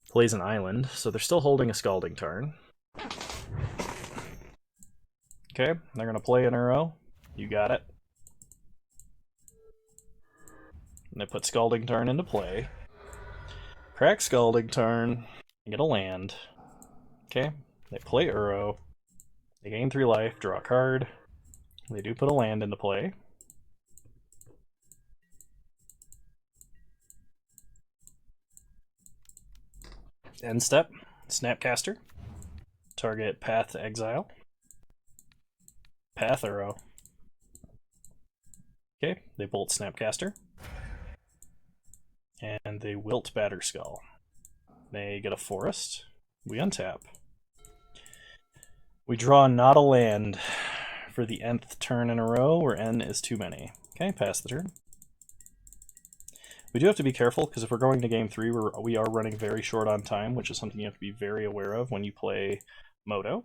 Plays an island, so they're still holding a Scalding Tarn. Okay, they're going to play an Uro. You got it. And they put Scalding Tarn into play. Crack Scalding Tarn. And get a land. Okay, they play Uro. They gain 3 life, draw a card. They do put a land into play. End step, Snapcaster. Target path to exile. Path Uro. Okay, they bolt Snapcaster. And they wilt Batterskull. They get a forest. We untap. We draw not a land for the nth turn in a row where n is too many. Okay, pass the turn. We do have to be careful because if we're going to game 3, we are running very short on time, which is something you have to be very aware of when you play Moto,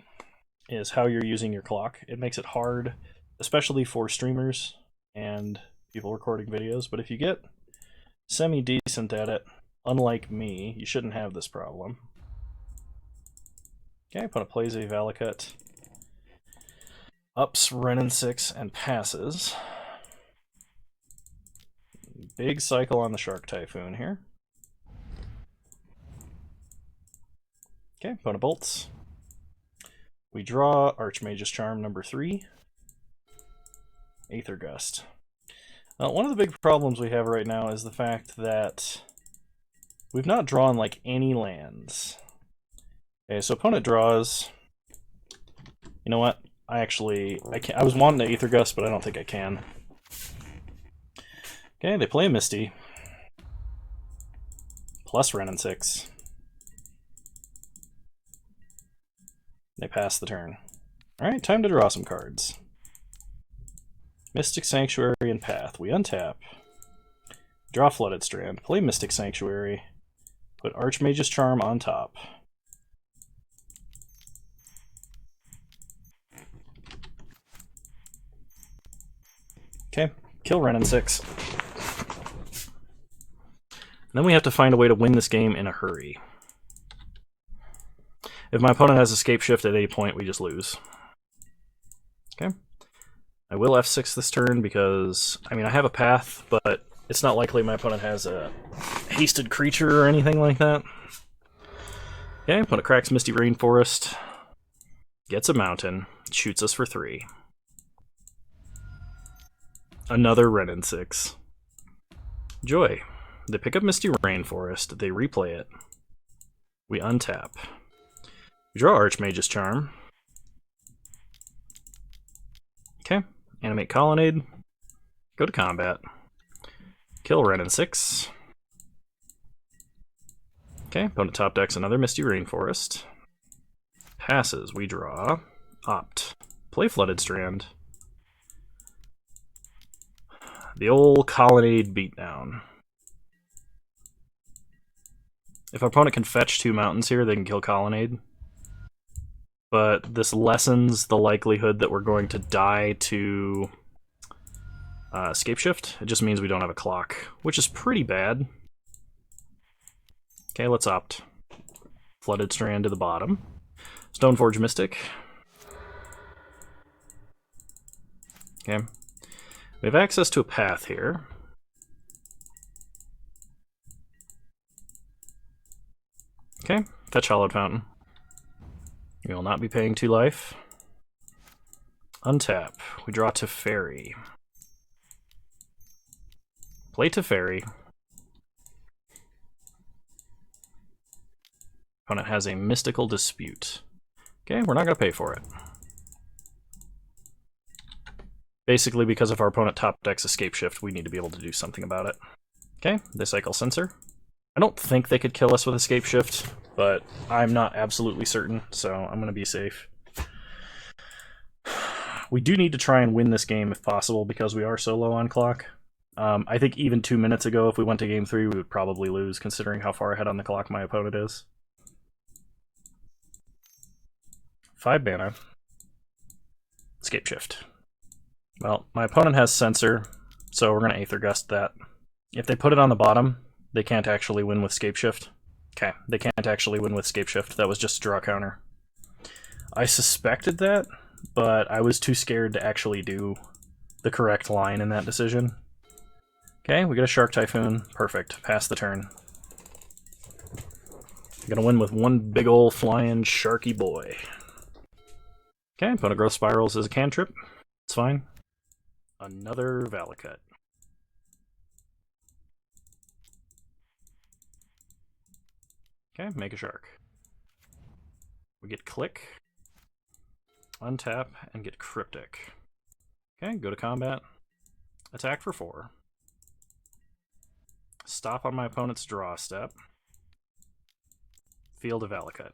is how you're using your clock. It makes it hard, especially for streamers and people recording videos, but if you get semi-decent at it, unlike me, you shouldn't have this problem. Okay, opponent plays a Valakut, ups Wrenn and 6 and passes. Big cycle on the Shark Typhoon here. Okay, opponent bolts. We draw Archmage's Charm number 3. Aether Gust. Now, one of the big problems we have right now is the fact that we've not drawn like any lands. Okay, so opponent draws. You know what? I was wanting to Aether Gust, but I don't think I can. Okay, they play a Misty. Plus Wrenn and 6. They pass the turn. Alright, time to draw some cards. Mystic Sanctuary and Path. We untap. Draw Flooded Strand. Play Mystic Sanctuary. Put Archmage's Charm on top. Okay, kill Wrenn and 6. Then we have to find a way to win this game in a hurry. If my opponent has Escape Shift at any point, we just lose. Okay. I will F6 this turn because, I mean, I have a path, but it's not likely my opponent has a hasted creature or anything like that. Okay, opponent cracks Misty Rainforest, gets a mountain, shoots us for 3. Another Wrenn and 6. Joy. They pick up Misty Rainforest, they replay it. We untap. We draw Archmage's Charm. Okay, animate Colonnade. Go to combat. Kill Wrenn and 6. Okay, opponent top decks another Misty Rainforest. Passes, we draw. Opt. Play Flooded Strand. The old Colonnade beatdown. If our opponent can fetch 2 mountains here, they can kill Colonnade. But this lessens the likelihood that we're going to die to Escape Shift. It just means we don't have a clock, which is pretty bad. Okay, let's opt. Flooded Strand to the bottom. Stoneforge Mystic. Okay. We have access to a path here. Okay, fetch Hollowed Fountain. We will not be paying 2 life. Untap. We draw Teferi. Play Teferi. Opponent has a Mystical Dispute. Okay, we're not going to pay for it. Basically, because if our opponent top decks Escape Shift, we need to be able to do something about it. Okay, they cycle Censor. I don't think they could kill us with Escape Shift, but I'm not absolutely certain, so I'm going to be safe. We do need to try and win this game if possible because we are so low on clock. I think even 2 minutes ago, if we went to game 3, we would probably lose, considering how far ahead on the clock my opponent is. 5 mana. Escape Shift. Well, my opponent has Censor, so we're going to Aether Gust that. If they put it on the bottom, they can't actually win with Escape Shift. Okay, they can't actually win with Escape Shift. That was just a draw counter. I suspected that, but I was too scared to actually do the correct line in that decision. Okay, we get a Shark Typhoon. Perfect. Pass the turn. Gonna win with one big ol' flying sharky boy. Okay, opponent Growth Spirals is a cantrip. It's fine. Another Valakut. Okay, make a shark. We get Click, untap, and get Cryptic. Okay, go to combat. Attack for 4. Stop on my opponent's draw step. Field a Valakut.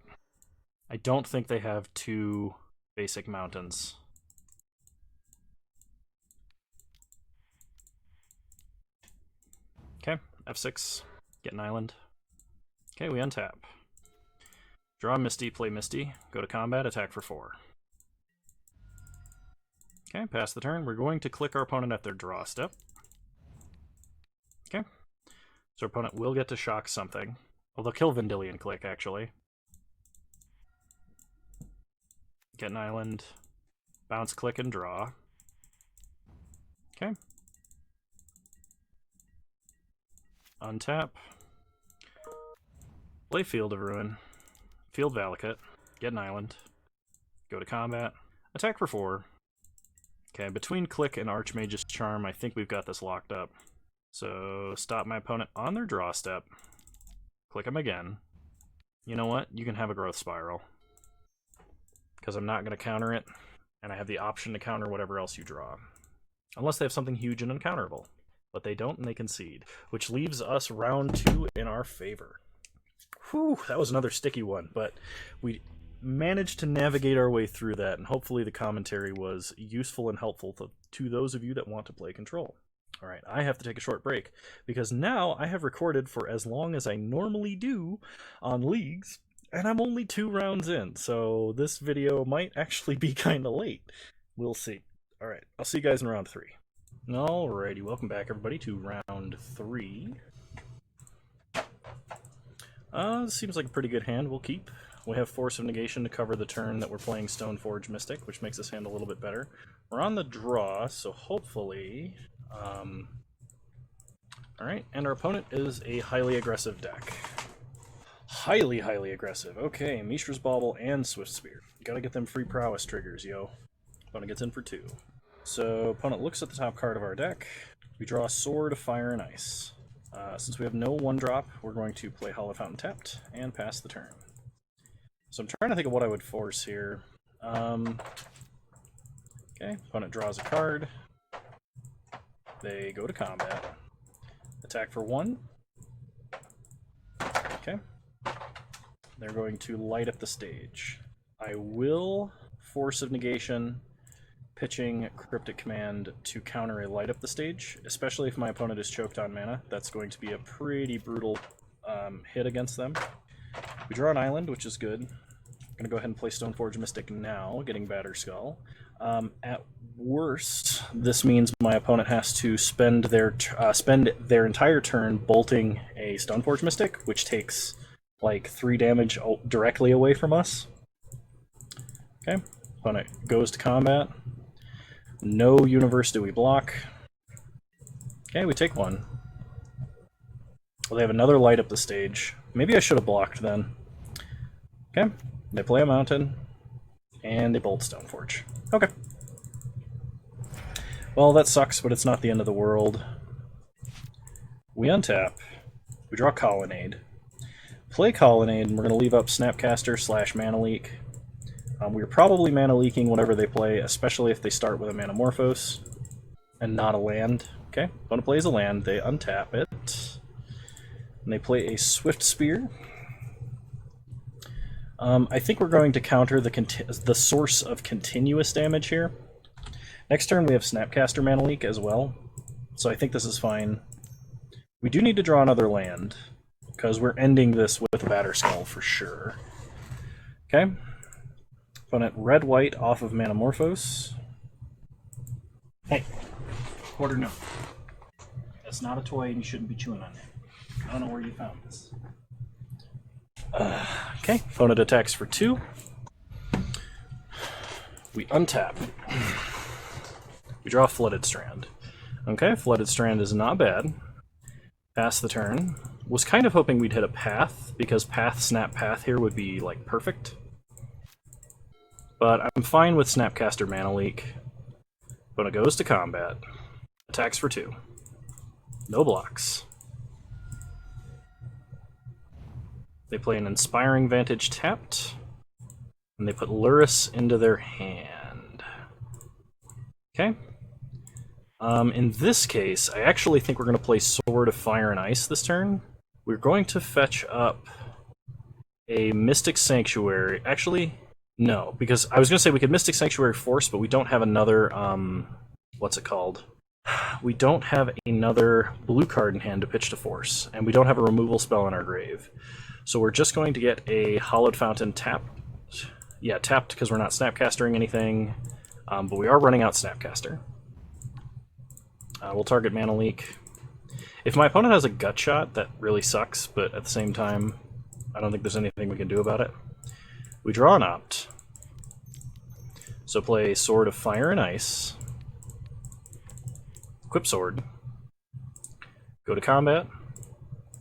I don't think they have 2 basic mountains. Okay, F6, get an island. Okay, we untap. Draw Misty, play Misty, go to combat, attack for 4. Okay, pass the turn. We're going to click our opponent at their draw step. Okay. So our opponent will get to shock something. Well, they'll kill Vendilion Click, actually. Get an island. Bounce, click, and draw. Okay. Untap. Play Field of Ruin. Field Valakut. Get an island. Go to combat. Attack for 4. Okay, between Click and Archmage's Charm, I think we've got this locked up. So, stop my opponent on their draw step. Click them again. You know what? You can have a Growth Spiral. Because I'm not going to counter it, and I have the option to counter whatever else you draw. Unless they have something huge and uncounterable. But they don't, and they concede. Which leaves us round 2 in our favor. Whew, that was another sticky one, but we managed to navigate our way through that, and hopefully the commentary was useful and helpful to those of you that want to play Control. Alright, I have to take a short break, because now I have recorded for as long as I normally do on Leagues, and I'm only 2 rounds in, so this video might actually be kinda late. We'll see. Alright, I'll see you guys in round 3. Alrighty, welcome back everybody to round 3. Seems like a pretty good hand we'll keep. We have Force of Negation to cover the turn that we're playing Stoneforge Mystic, which makes this hand a little bit better. We're on the draw, so hopefully... Alright, and our opponent is a highly aggressive deck. Highly aggressive. Okay, Mishra's Bauble and Swift Spear. Gotta get them free prowess triggers, yo. Opponent gets in for 2. So, opponent looks at the top card of our deck. We draw Sword, Fire, and Ice. Since we have no 1-drop, we're going to play Hollow Fountain tapped and pass the turn. So I'm trying to think of what I would force here. Okay, opponent draws a card. They go to combat. Attack for 1. Okay. They're going to light up the stage. I will Force of Negation, pitching Cryptic Command to counter a light up the stage, especially if my opponent is choked on mana. That's going to be a pretty brutal hit against them. We draw an island, which is good. I'm going to go ahead and play Stoneforge Mystic now, getting Batterskull. At worst, this means my opponent has to spend their entire turn bolting a Stoneforge Mystic, which takes like 3 damage directly away from us. Okay, opponent goes to combat. No universe do we block. Okay, we take 1. Well, they have another light up the stage. Maybe I should have blocked then. Okay, they play a mountain, and they bolt Stoneforge. Okay. Well, that sucks, but it's not the end of the world. We untap. We draw Colonnade. Play Colonnade, and we're going to leave up Snapcaster / Mana Leak. We're probably Mana Leaking whatever they play, especially if they start with a Manamorphose and not a land. Okay, opponent plays a land, they untap it, and they play a Swift Spear. I think we're going to counter the source of continuous damage here. Next turn we have Snapcaster Mana Leak as well, so I think this is fine. We do need to draw another land, because we're ending this with a Batterskull for sure. Okay. Opponent red-white off of Manamorphose. Hey, quarter no. That's not a toy and you shouldn't be chewing on it. I don't know where you found this. Okay, opponent attacks for 2. We untap. We draw Flooded Strand. Okay, Flooded Strand is not bad. Pass the turn. Was kind of hoping we'd hit a Path, because Path, Snap, Path here would be, like, perfect. But I'm fine with Snapcaster Mana Leak. Opponent goes to combat. Attacks for 2. No blocks. They play an Inspiring Vantage tapped, and they put Lurrus into their hand. Okay. In this case, I actually think we're going to play Sword of Fire and Ice this turn. We're going to fetch up a Mystic Sanctuary. Actually, no, because I was going to say we could Mystic Sanctuary Force, but we don't have another, what's it called? We don't have another blue card in hand to pitch to Force, and we don't have a removal spell in our grave. So we're just going to get a Hallowed Fountain tapped. Yeah, tapped because we're not Snapcastering anything, but we are running out Snapcaster. We'll target Mana Leak. If my opponent has a Gut Shot, that really sucks, but at the same time, I don't think there's anything we can do about it. We draw an Opt. So play Sword of Fire and Ice. Equip Sword. Go to combat.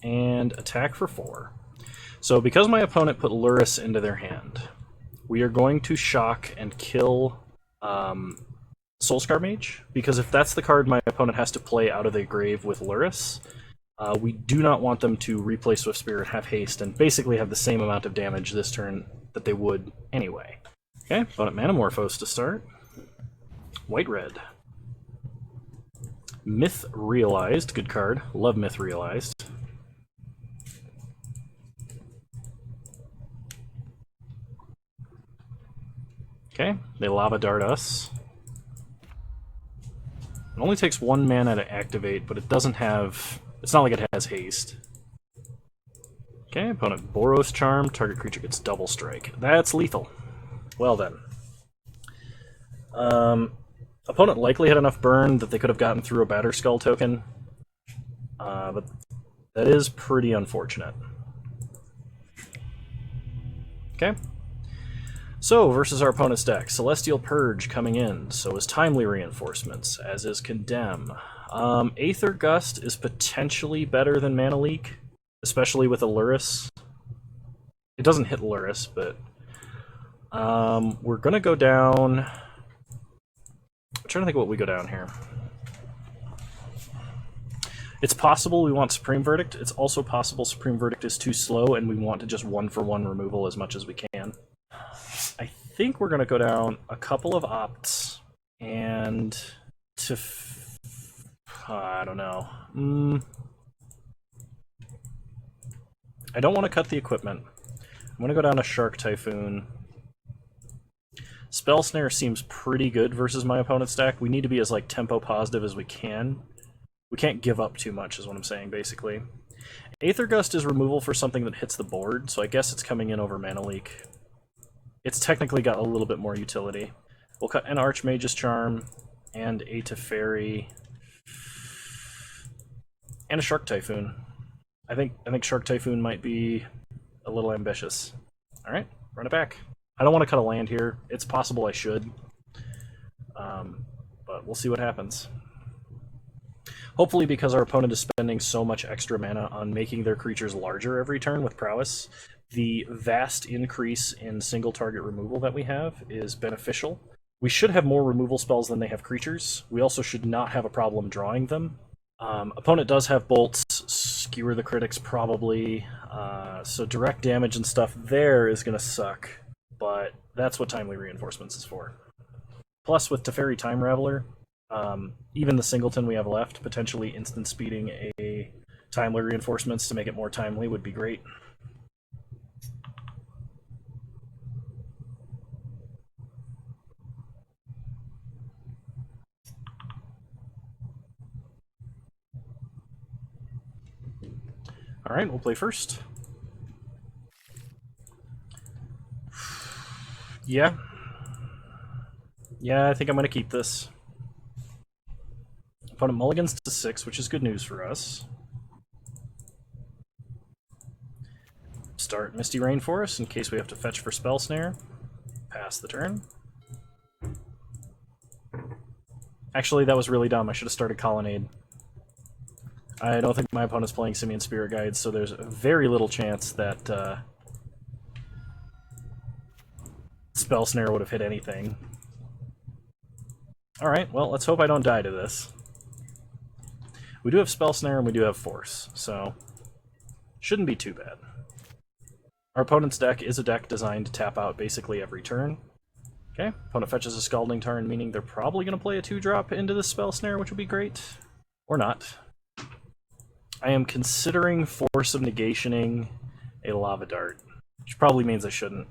And attack for 4. So because my opponent put Lurrus into their hand, we are going to shock and kill Soulscar Mage, because if that's the card my opponent has to play out of their grave with Lurrus, we do not want them to replay Swift Spirit, have haste, and basically have the same amount of damage this turn that they would anyway. Okay, opponent Manamorphose to start. White-red. Myth Realized, good card. Love Myth Realized. Okay, they Lava Dart us. It only takes 1 mana to activate, but it doesn't have... It's not like it has haste. Okay, opponent Boros Charm. Target creature gets double strike. That's lethal. Well then. Opponent likely had enough burn that they could have gotten through a Batterskull token. But that is pretty unfortunate. Okay. So, versus our opponent's deck, Celestial Purge coming in, so is Timely Reinforcements, as is Condemn. Aether Gust is potentially better than Mana Leak, especially with a Lurrus. It doesn't hit Lurrus, but we're going to go down... I'm trying to think of what we go down here. It's possible we want Supreme Verdict. It's also possible Supreme Verdict is too slow and we want to just 1-for-1 removal as much as we can. I think we're going to go down a couple of Opts and to... I don't know. I don't want to cut the equipment. I'm going to go down a Shark Typhoon. Spell Snare seems pretty good versus my opponent's deck. We need to be as like tempo positive as we can. We can't give up too much is what I'm saying, basically. Aether Gust is removal for something that hits the board, so I guess it's coming in over Mana Leak. It's technically got a little bit more utility. We'll cut an Archmage's Charm, and a Teferi, and a Shark Typhoon. I think Shark Typhoon might be a little ambitious. Alright, run it back. I don't want to cut a land here. It's possible I should. But we'll see what happens. Hopefully, because our opponent is spending so much extra mana on making their creatures larger every turn with Prowess, the vast increase in single target removal that we have is beneficial. We should have more removal spells than they have creatures. We also should not have a problem drawing them. Opponent does have bolts, skewer the critics probably, so direct damage and stuff there is going to suck, but that's what Timely Reinforcements is for. Plus, with Teferi Time Raveler, even the singleton we have left, potentially instant speeding a Timely Reinforcements to make it more timely would be great. Alright, we'll play first. Yeah. Yeah, I think I'm going to keep this. Opponent mulligans to 6, which is good news for us. Start Misty Rainforest in case we have to fetch for Spell Snare. Pass the turn. Actually, that was really dumb. I should have started Colonnade. I don't think my opponent's playing Simian Spirit Guides, so there's very little chance that Spell Snare would have hit anything. Alright, well, let's hope I don't die to this. We do have Spell Snare and we do have Force, so shouldn't be too bad. Our opponent's deck is a deck designed to tap out basically every turn. Okay, opponent fetches a Scalding Tarn, meaning they're probably going to play a 2-drop into the Spell Snare, which would be great. Or not. I am considering Force of Negationing a Lava Dart, which probably means I shouldn't.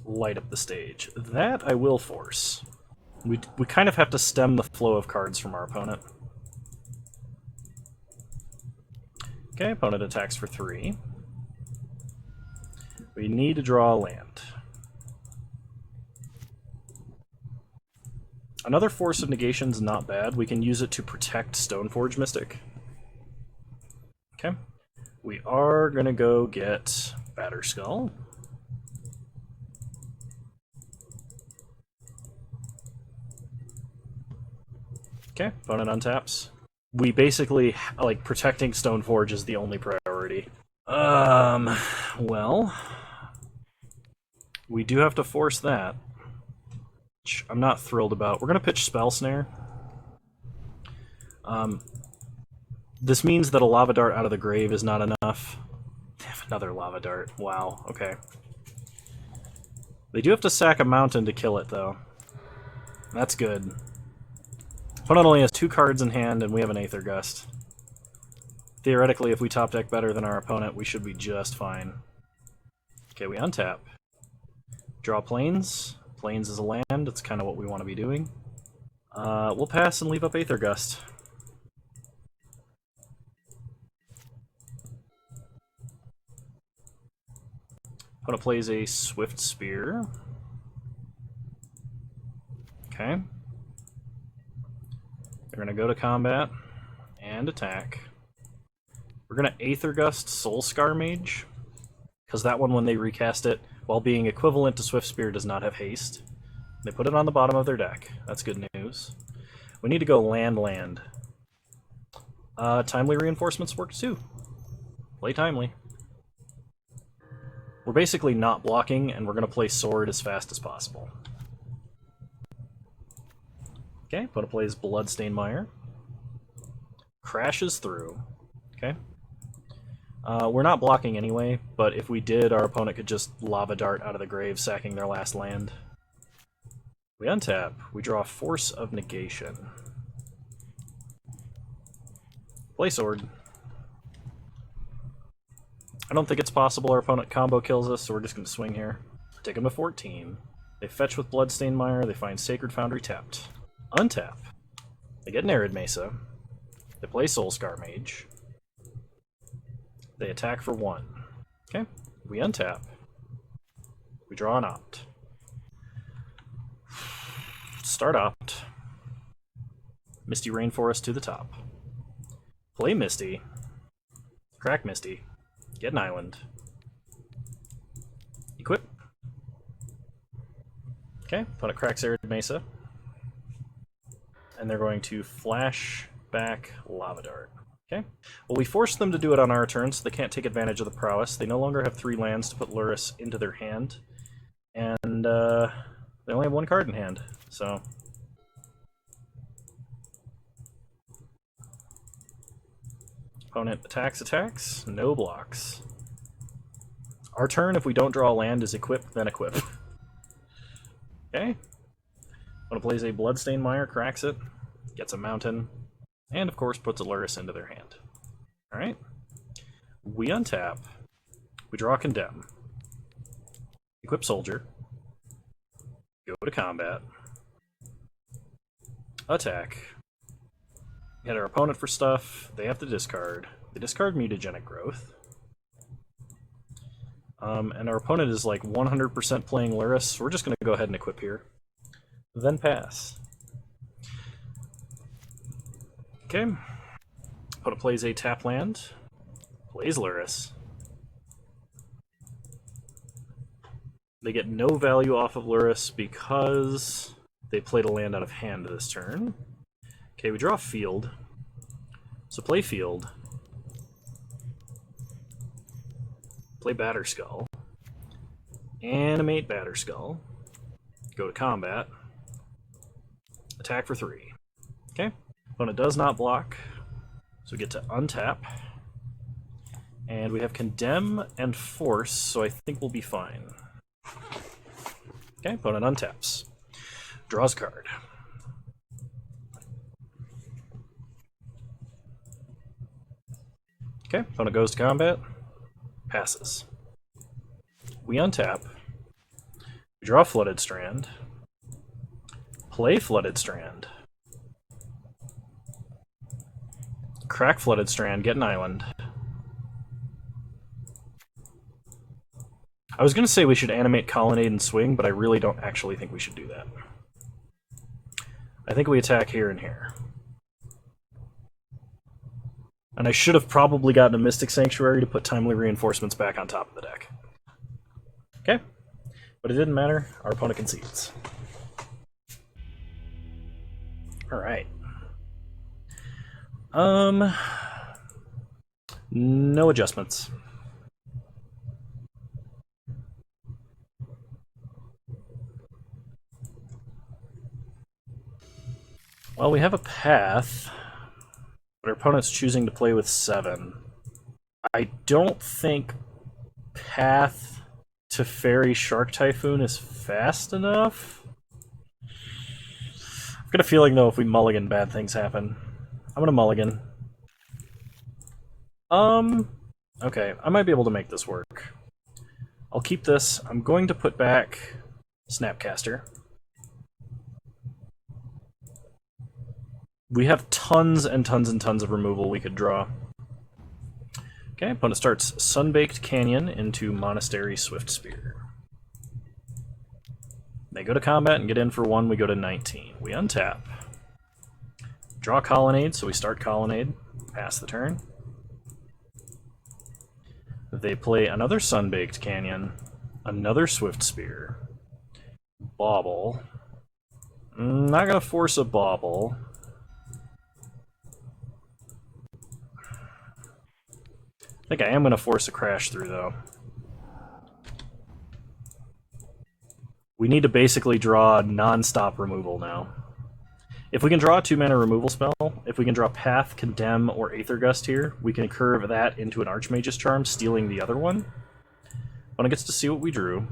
Light up the stage. That I will force. We kind of have to stem the flow of cards from our opponent. Okay, opponent attacks for 3. We need to draw a land. Another Force of Negation's not bad. We can use it to protect Stoneforge Mystic. Okay. We are going to go get Batterskull. Okay, opponent untaps. We basically, like, protecting Stoneforge is the only priority. Well, we do have to force that, which I'm not thrilled about. We're going to pitch Spell Snare. This means that a Lava Dart out of the grave is not enough. They have another Lava Dart. Wow, okay. They do have to sack a mountain to kill it, though. That's good. Opponent only has 2 cards in hand, and we have an Aether Gust. Theoretically, if we top deck better than our opponent, we should be just fine. Okay, we untap. Draw Plains. Plains is a land. That's kind of what we want to be doing. We'll pass and leave up Aether Gust. Opponent plays a Swift Spear. Okay. They're going to go to combat and attack. We're going to Aether Gust Soulscar Mage, because that one, when they recast it, while being equivalent to Swift Spear, does not have haste. They put it on the bottom of their deck. That's good news. We need to go land. Timely Reinforcements works too. Play Timely. We're basically not blocking, and we're going to play Sword as fast as possible. Okay, opponent plays Bloodstained Mire. Crashes through. Okay. We're not blocking anyway, but if we did, our opponent could just Lava Dart out of the grave, sacking their last land. We untap. We draw Force of Negation. Play Sword. I don't think it's possible our opponent combo kills us, so we're just going to swing here. Take them to 14. They fetch with Bloodstained Mire. They find Sacred Foundry tapped. Untap. They get an Arid Mesa. They play Soulscar Mage. They attack for 1. Okay, we untap. We draw an Opt. Start Opt. Misty Rainforest to the top. Play Misty. Crack Misty. Get an island. Equip. Okay, opponent cracks Arid Mesa. And they're going to flash back Lava Dart. Okay. Well, we forced them to do it on our turn, so they can't take advantage of the prowess. They no longer have 3 lands to put Lurrus into their hand. And they only have 1 card in hand, so... Opponent attacks, no blocks. Our turn, if we don't draw a land, is equip, then equip. Okay. Opponent plays a Bloodstained Mire, cracks it, gets a mountain, and of course puts a Lurrus into their hand. Alright. We untap. We draw Condemn. Equip Soldier. Go to combat. Attack. Hit our opponent for stuff. They have to discard. They discard Mutagenic Growth. And our opponent is like 100% playing Lurrus, so we're just going to go ahead and equip here. Then pass. Okay. Opponent plays a tap land. Plays Lurrus. They get no value off of Lurrus because they played a land out of hand this turn. Okay, we draw field. So play field. Play Batterskull. Animate Batterskull. Go to combat. Attack for 3. Okay. Opponent does not block. So we get to untap. And we have Condemn and Force, so I think we'll be fine. Okay, opponent untaps. Draws a card. Okay, opponent goes to combat. Passes. We untap. We draw Flooded Strand. Play Flooded Strand. Crack Flooded Strand, get an island. I was going to say we should animate Colonnade and Swing, but I really don't actually think we should do that. I think we attack here and here. And I should have probably gotten a Mystic Sanctuary to put Timely Reinforcements back on top of the deck. Okay, but it didn't matter. Our opponent concedes. Alright. No adjustments. Well, we have a path, but our opponent's choosing to play with 7. I don't think path to Fairy Shark Typhoon is fast enough. I've got a feeling, though, if we mulligan, bad things happen. I'm gonna mulligan. Okay, I might be able to make this work. I'll keep this. I'm going to put back Snapcaster. We have tons and tons and tons of removal we could draw. Okay, opponent starts Sunbaked Canyon into Monastery Swift Spear. They go to combat and get in for 1, we go to 19. We untap. Draw Colonnade, so we start Colonnade. Pass the turn. They play another Sunbaked Canyon, another Swift Spear. Bauble. Not gonna force a Bauble. I think I am going to force a crash through, though. We need to basically draw non-stop removal now. If we can draw a 2-mana removal spell, if we can draw Path, Condemn, or Aether Gust here, we can curve that into an Archmage's Charm, stealing the other one. Opponent gets to see what we drew.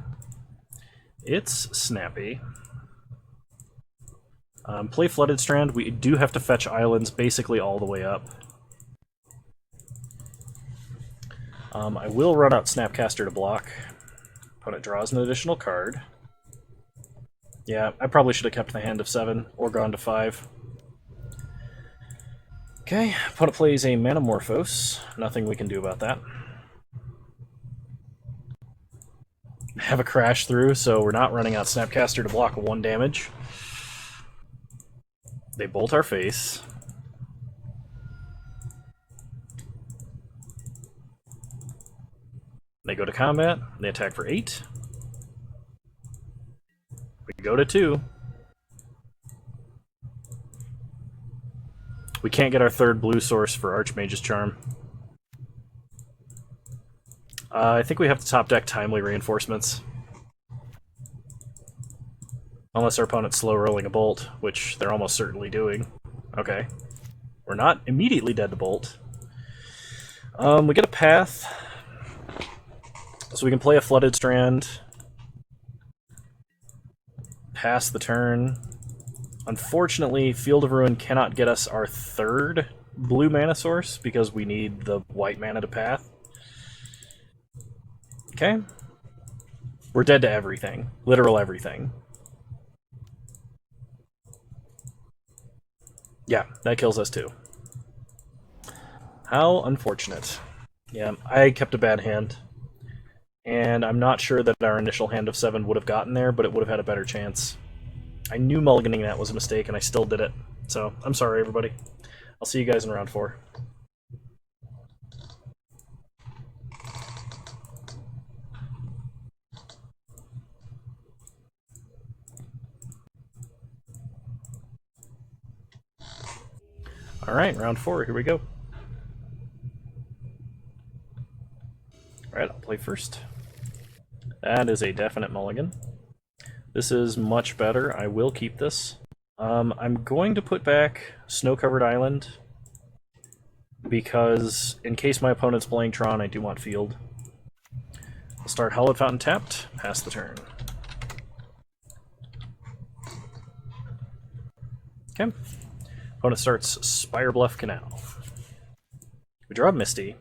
It's snappy. Play Flooded Strand. We do have to fetch islands basically all the way up. I will run out Snapcaster to block. Opponent draws an additional card. Yeah, I probably should have kept the hand of 7, or gone to 5. Okay, opponent plays a Manamorphose. Nothing we can do about that. Have a crash through, so we're not running out Snapcaster to block 1 damage. They bolt our face. They go to combat, they attack for 8. We go to 2. We can't get our 3rd blue source for Archmage's Charm. I think we have to top deck Timely Reinforcements. Unless our opponent's slow rolling a bolt, which they're almost certainly doing. Okay. We're not immediately dead to bolt. We get a path. So we can play a Flooded Strand, pass the turn. Unfortunately, Field of Ruin cannot get us our 3rd blue mana source because we need the white mana to path. Okay. We're dead to everything. Literal everything. Yeah, that kills us too. How unfortunate. Yeah, I kept a bad hand. And I'm not sure that our initial hand of 7 would have gotten there, but it would have had a better chance. I knew mulliganing that was a mistake, and I still did it. So, I'm sorry, everybody. I'll see you guys in round 4. Alright, round 4, here we go. Alright, I'll play first. That is a definite mulligan. This is much better. I will keep this. I'm going to put back Snow-Covered Island, because in case my opponent's playing Tron, I do want field. I'll start Hallowed Fountain tapped, pass the turn. Okay. Opponent starts Spire Bluff Canal. We draw Misty.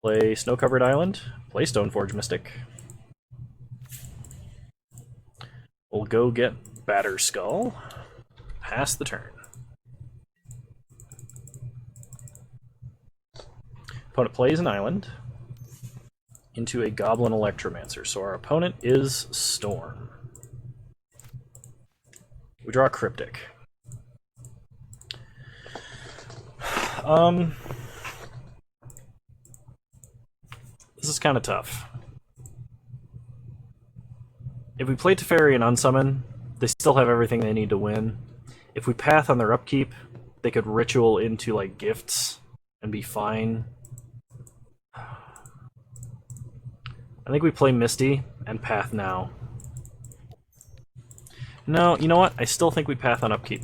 Play Snow-Covered Island. Play Stoneforge Mystic. We'll go get Batter Skull. Pass the turn. Opponent plays an island into a Goblin Electromancer, so our opponent is Storm. We draw a Cryptic. This is kind of tough. If we play Teferi and Unsummon, they still have everything they need to win. If we Path on their upkeep, they could Ritual into, like, gifts and be fine. I think we play Misty and Path now. No, you know what? I still think we Path on upkeep.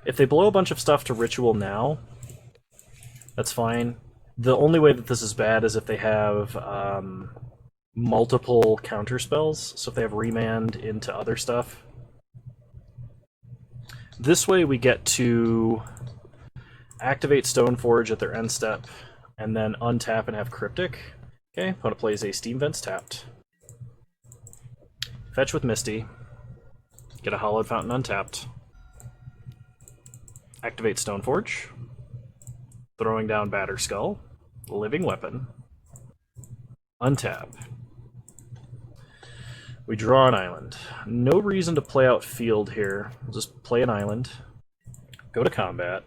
If they blow a bunch of stuff to Ritual now, that's fine. The only way that this is bad is if they have multiple counterspells, so if they have Remand into other stuff. This way we get to activate Stoneforge at their end step, and then untap and have Cryptic. Okay, opponent plays a Steam Vents tapped. Fetch with Misty. Get a Hallowed Fountain untapped. Activate Stoneforge. Throwing down Batter Skull. Living Weapon. Untap. We draw an island. No reason to play out field here. We'll just play an island. Go to combat.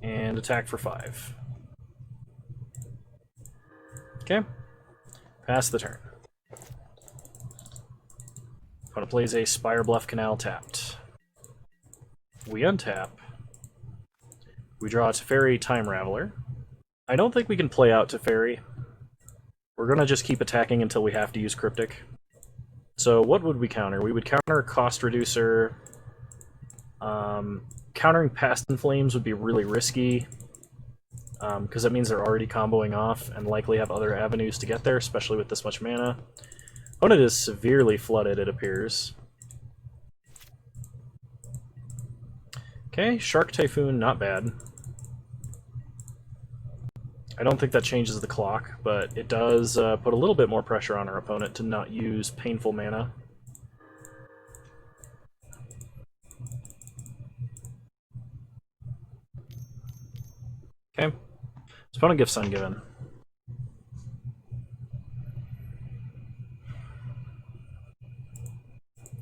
And attack for 5. Okay. Pass the turn. Opponent plays a Spire Bluff Canal tapped. We untap. We draw a Teferi Time Raveler. I don't think we can play out Teferi. We're going to just keep attacking until we have to use Cryptic. So what would we counter? We would counter Cost Reducer. Countering Past in Flames would be really risky, because that means they're already comboing off and likely have other avenues to get there, especially with this much mana. Opponent is severely flooded, it appears. Okay, Shark Typhoon, not bad. I don't think that changes the clock, but it does put a little bit more pressure on our opponent to not use painful mana. Okay. So opponent gets Sungiven.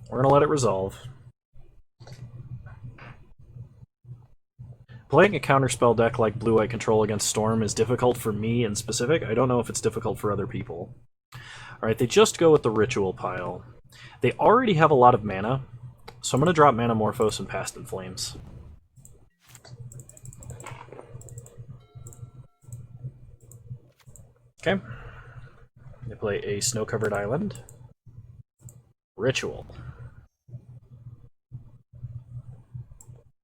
We're going to let it resolve. Playing a counterspell deck like Blue-White Control against Storm is difficult for me in specific. I don't know if it's difficult for other people. Alright, they just go with the Ritual pile. They already have a lot of mana, so I'm going to drop Manamorphose and Past in Flames. Okay. They play a Snow-Covered Island. Ritual.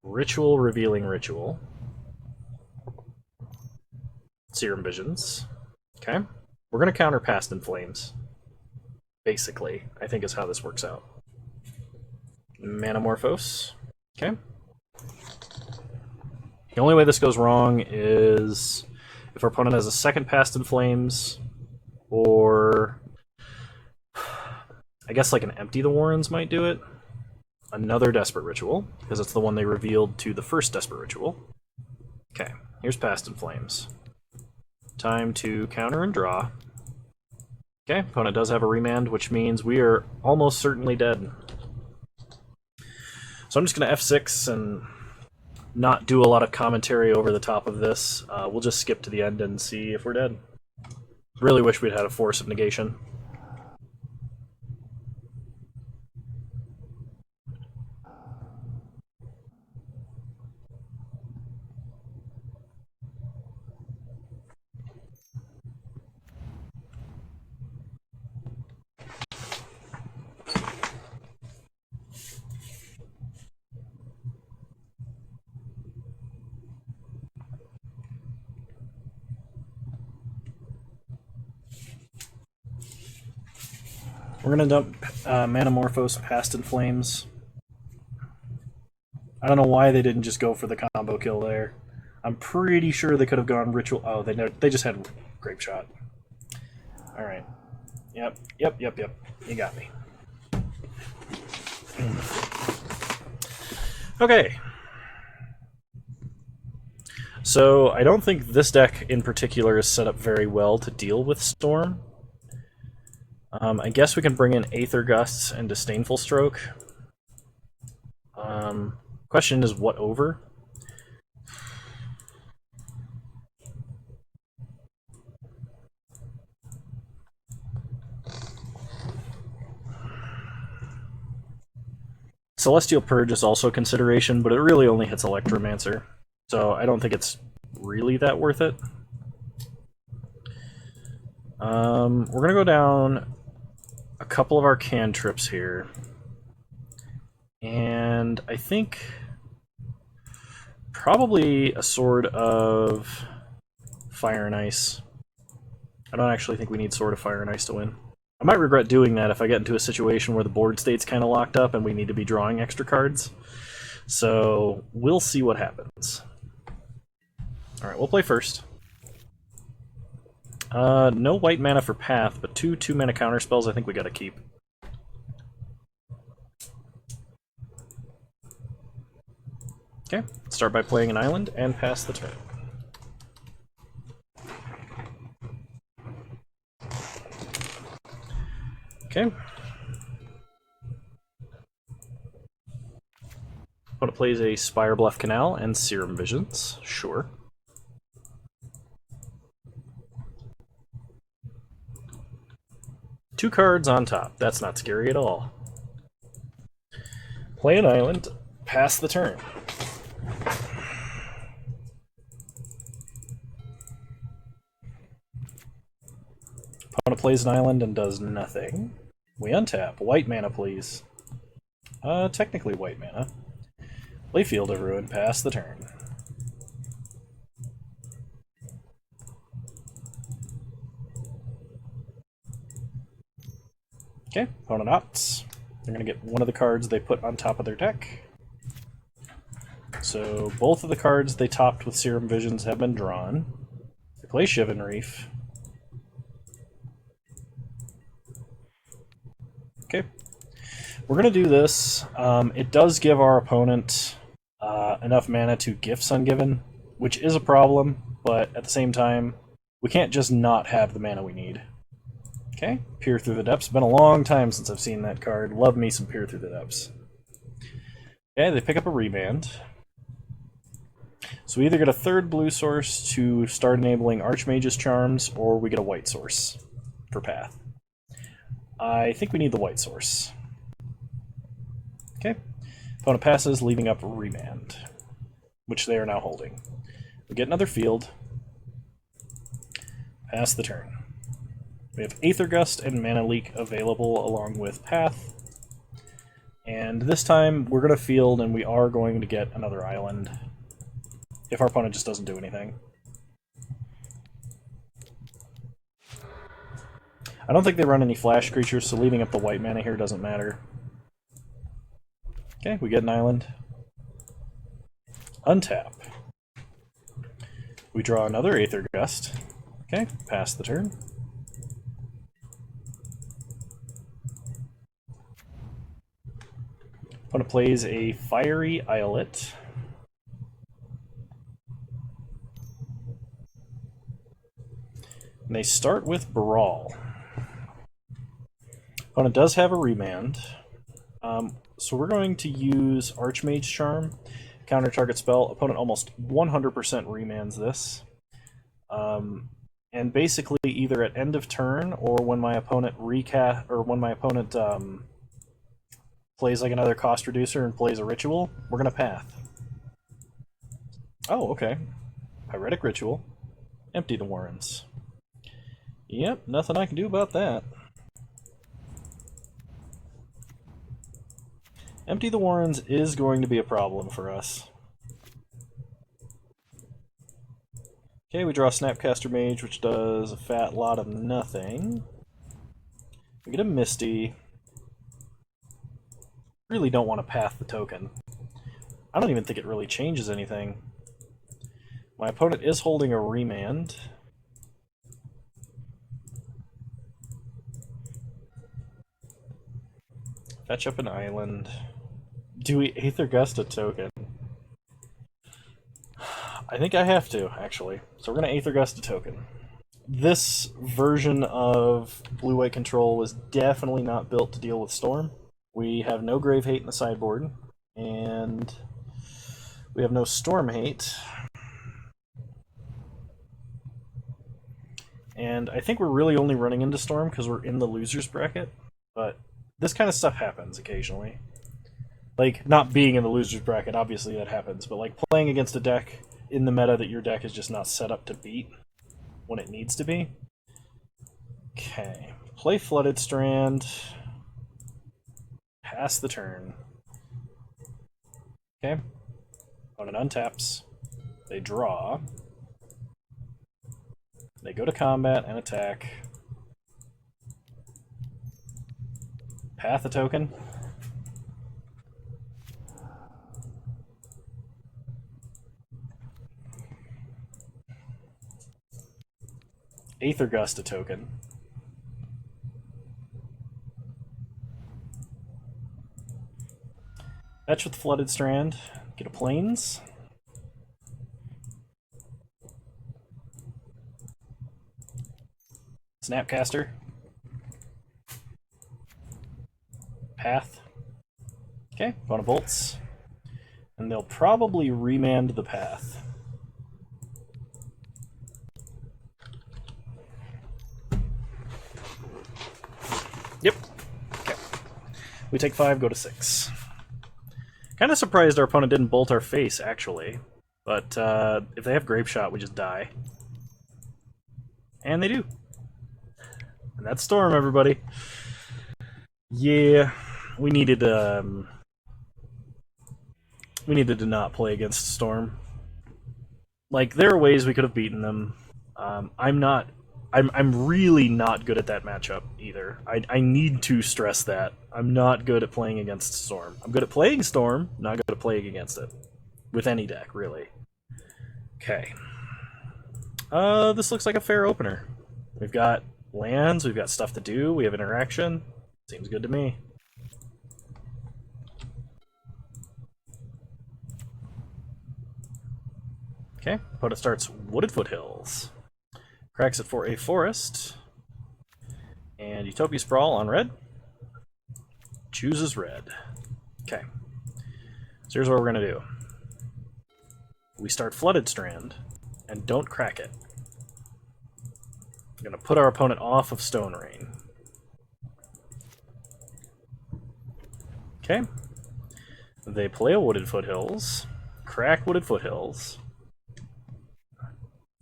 Ritual, Revealing Ritual. Serum Visions. Okay. We're going to counter Past in Flames. Basically, I think is how this works out. Manamorphose. Okay. The only way this goes wrong is if our opponent has a second Past in Flames, or I guess like an Empty the Warrens might do it. Another Desperate Ritual, because it's the one they revealed to the first Desperate Ritual. Okay, here's Past in Flames. Time to counter and draw. Okay, opponent does have a remand, which means we are almost certainly dead. So I'm just going to F6 and not do a lot of commentary over the top of this. We'll just skip to the end and see if we're dead. Really wish we'd had a Force of Negation. We're going to dump Manamorphose Past in Flames. I don't know why they didn't just go for the combo kill there. I'm pretty sure they could have gone Ritual... Oh, they just had Grape Shot. Alright. Yep. You got me. Okay. So, I don't think this deck in particular is set up very well to deal with Storm. I guess we can bring in Aether Gusts and Disdainful Stroke. Question is, what over? Celestial Purge is also a consideration, but it really only hits Electromancer, so I don't think it's really that worth it. We're going to go down a couple of our cantrips here, and I think probably a Sword of Fire and Ice. I don't actually think we need Sword of Fire and Ice to win. I might regret doing that if I get into a situation where the board state's kind of locked up and we need to be drawing extra cards. So we'll see what happens. Alright, we'll play first. No white mana for Path, but two 2-mana counterspells I think we gotta keep. Okay, start by playing an island and pass the turn. Okay. Opponent plays a Spire Bluff Canal and Serum Visions. Sure. Two cards on top. That's not scary at all. Play an island, pass the turn. Opponent plays an island and does nothing. We untap. White mana, please. Technically white mana. Play Field of Ruin, pass the turn. Okay, opponent opts. They're going to get one of the cards they put on top of their deck. So both of the cards they topped with Serum Visions have been drawn. They play Shivan Reef. Okay. We're going to do this. It does give our opponent enough mana to Gifts Ungiven, which is a problem, but at the same time, we can't just not have the mana we need. Okay, Peer Through the Depths. Been a long time since I've seen that card. Love me some Peer Through the Depths. Okay, they pick up a Remand. So we either get a third blue source to start enabling Archmage's Charms, or we get a white source for Path. I think we need the white source. Okay. Opponent passes, leaving up Remand, which they are now holding. We get another field. Pass the turn. We have Aether Gust and Mana Leak available along with Path. And this time we're going to field and we are going to get another island if our opponent just doesn't do anything. I don't think they run any flash creatures, so leaving up the white mana here doesn't matter. Okay, we get an island. Untap. We draw another Aether Gust. Okay, pass the turn. Opponent plays a Fiery Islet. And they start with Brawl. Opponent does have a remand. So we're going to use Archmage Charm, counter target spell. Opponent almost 100% remands this. And basically either at end of turn or when my opponent plays like another cost reducer and plays a ritual, we're gonna path. Oh, okay. Pyretic Ritual. Empty the Warrens. Yep, nothing I can do about that. Empty the Warrens is going to be a problem for us. Okay, we draw Snapcaster Mage, which does a fat lot of nothing. We get a Misty. Really don't want to path the token. I don't even think it really changes anything. My opponent is holding a remand. Fetch up an island. Do we Aether Gust a token? I think I have to, actually. So we're going to Aether Gust a token. This version of blue-white control was definitely not built to deal with Storm. We have no Grave Hate in the sideboard, and we have no Storm Hate. And I think we're really only running into Storm because we're in the loser's bracket, but this kind of stuff happens occasionally. Like, not being in the loser's bracket, obviously that happens, but like playing against a deck in the meta that your deck is just not set up to beat when it needs to be. Okay, play Flooded Strand. Pass the turn. Okay, opponent untaps. They draw. They go to combat and attack. Path a token. Aether Gust a token. Fetch with Flooded Strand. Get a Plains. Snapcaster. Path. Okay, opponent bolts. And they'll probably remand the path. Yep. Okay. We take 5, go to 6. Kind of surprised our opponent didn't bolt our face, actually. But if they have Grape Shot, we just die. And they do. And that's Storm, everybody. Yeah, we needed to not play against Storm. Like, there are ways we could have beaten them. I'm really not good at that matchup either. I need to stress that. I'm not good at playing against Storm. I'm good at playing Storm, not good at playing against it. With any deck, really. Okay. This looks like a fair opener. We've got lands, we've got stuff to do, we have interaction. Seems good to me. Okay, opponent starts Wooded Foothills. Cracks it for a forest. And Utopia Sprawl on red. Chooses red. Okay. So here's what we're going to do. We start Flooded Strand, and don't crack it. We're going to put our opponent off of Stone Rain. Okay. They play a Wooded Foothills. Crack Wooded Foothills.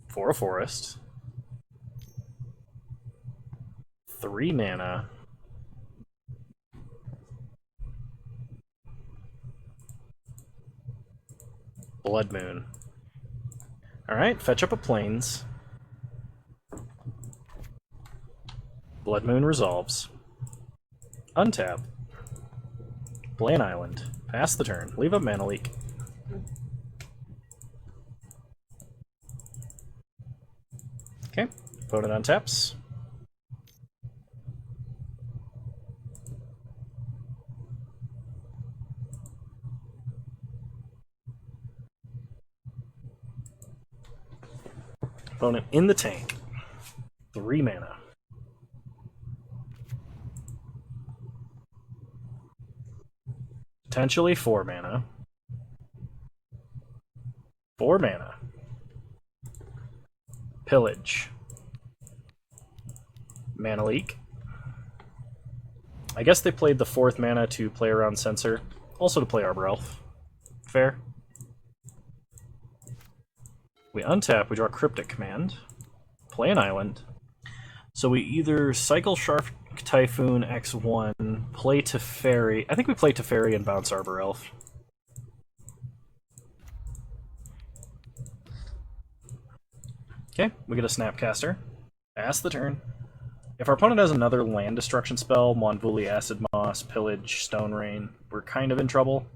For a forest. 3 mana. Blood Moon. Alright, fetch up a Plains. Blood Moon resolves. Untap. Play an island. Pass the turn. Leave up Mana Leak. Okay, opponent untaps. Opponent in the tank. 3 mana. Potentially 4 mana. 4 mana. Pillage. Mana leak. I guess they played the 4th mana to play around Censor. Also to play Arbor Elf. Fair. We untap, we draw Cryptic Command. Play an island. So we either cycle Shark Typhoon X1, play Teferi. I think we play Teferi and bounce Arbor Elf. Okay, we get a Snapcaster. Pass the turn. If our opponent has another land destruction spell, Monvuli, Acid Moss, Pillage, Stone Rain, we're kind of in trouble.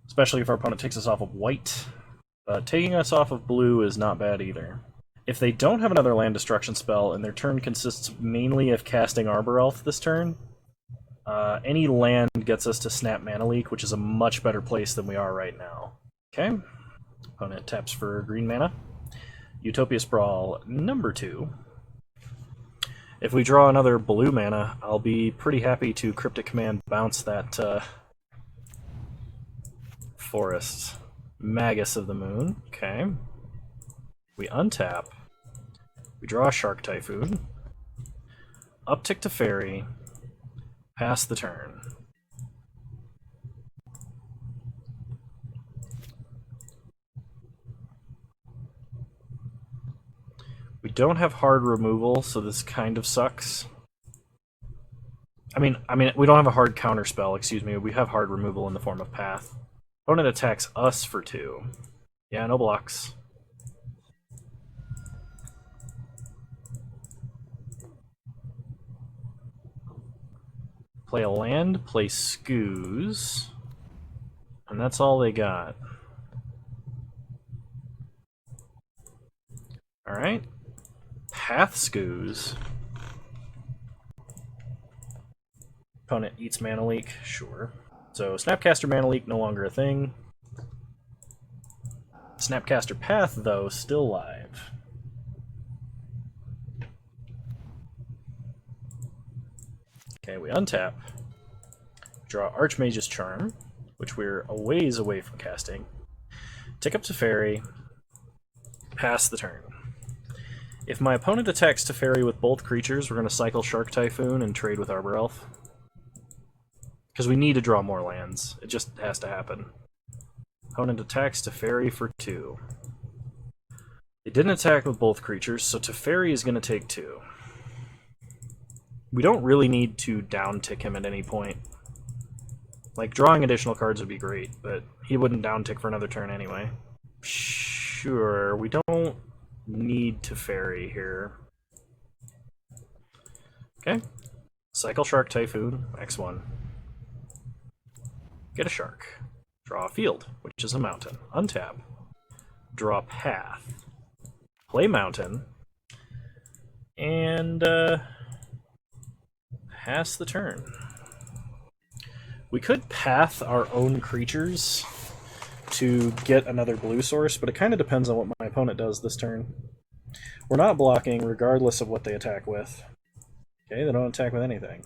Especially if our opponent takes us off of white. But taking us off of blue is not bad either. If they don't have another land destruction spell and their turn consists mainly of casting Arbor Elf this turn, any land gets us to Snap Mana Leak, which is a much better place than we are right now. Okay. Opponent taps for green mana. Utopia Sprawl number 2. If we draw another blue mana, I'll be pretty happy to Cryptic Command bounce that forest. Magus of the Moon. Okay. We untap. We draw a Shark Typhoon. Uptick to Fairy. Pass the turn. We don't have hard removal, so this kind of sucks. I mean, we don't have a hard counterspell, excuse me. We have hard removal in the form of Path. Opponent attacks us for 2. Yeah, no blocks. Play a land, play Skoos. And that's all they got. Alright. Path Skoos. Opponent eats Mana Leak, sure. So Snapcaster Mana Leak no longer a thing. Snapcaster Path, though, still live. Okay, we untap. Draw Archmage's Charm, which we're a ways away from casting. Tick up Teferi. Pass the turn. If my opponent attacks Teferi with both creatures, we're going to cycle Shark Typhoon and trade with Arbor Elf. Because we need to draw more lands. It just has to happen. Opponent attacks Teferi for 2. They didn't attack with both creatures, so Teferi is going to take 2. We don't really need to down-tick him at any point. Like, drawing additional cards would be great, but he wouldn't down-tick for another turn anyway. Sure, we don't need Teferi here. Okay. Cycle Shark Typhoon, X1. Get a Shark. Draw a Field, which is a mountain. Untap. Draw Path. Play Mountain. And, pass the turn. We could path our own creatures to get another blue source, but it kind of depends on what my opponent does this turn. We're not blocking regardless of what they attack with. Okay, they don't attack with anything.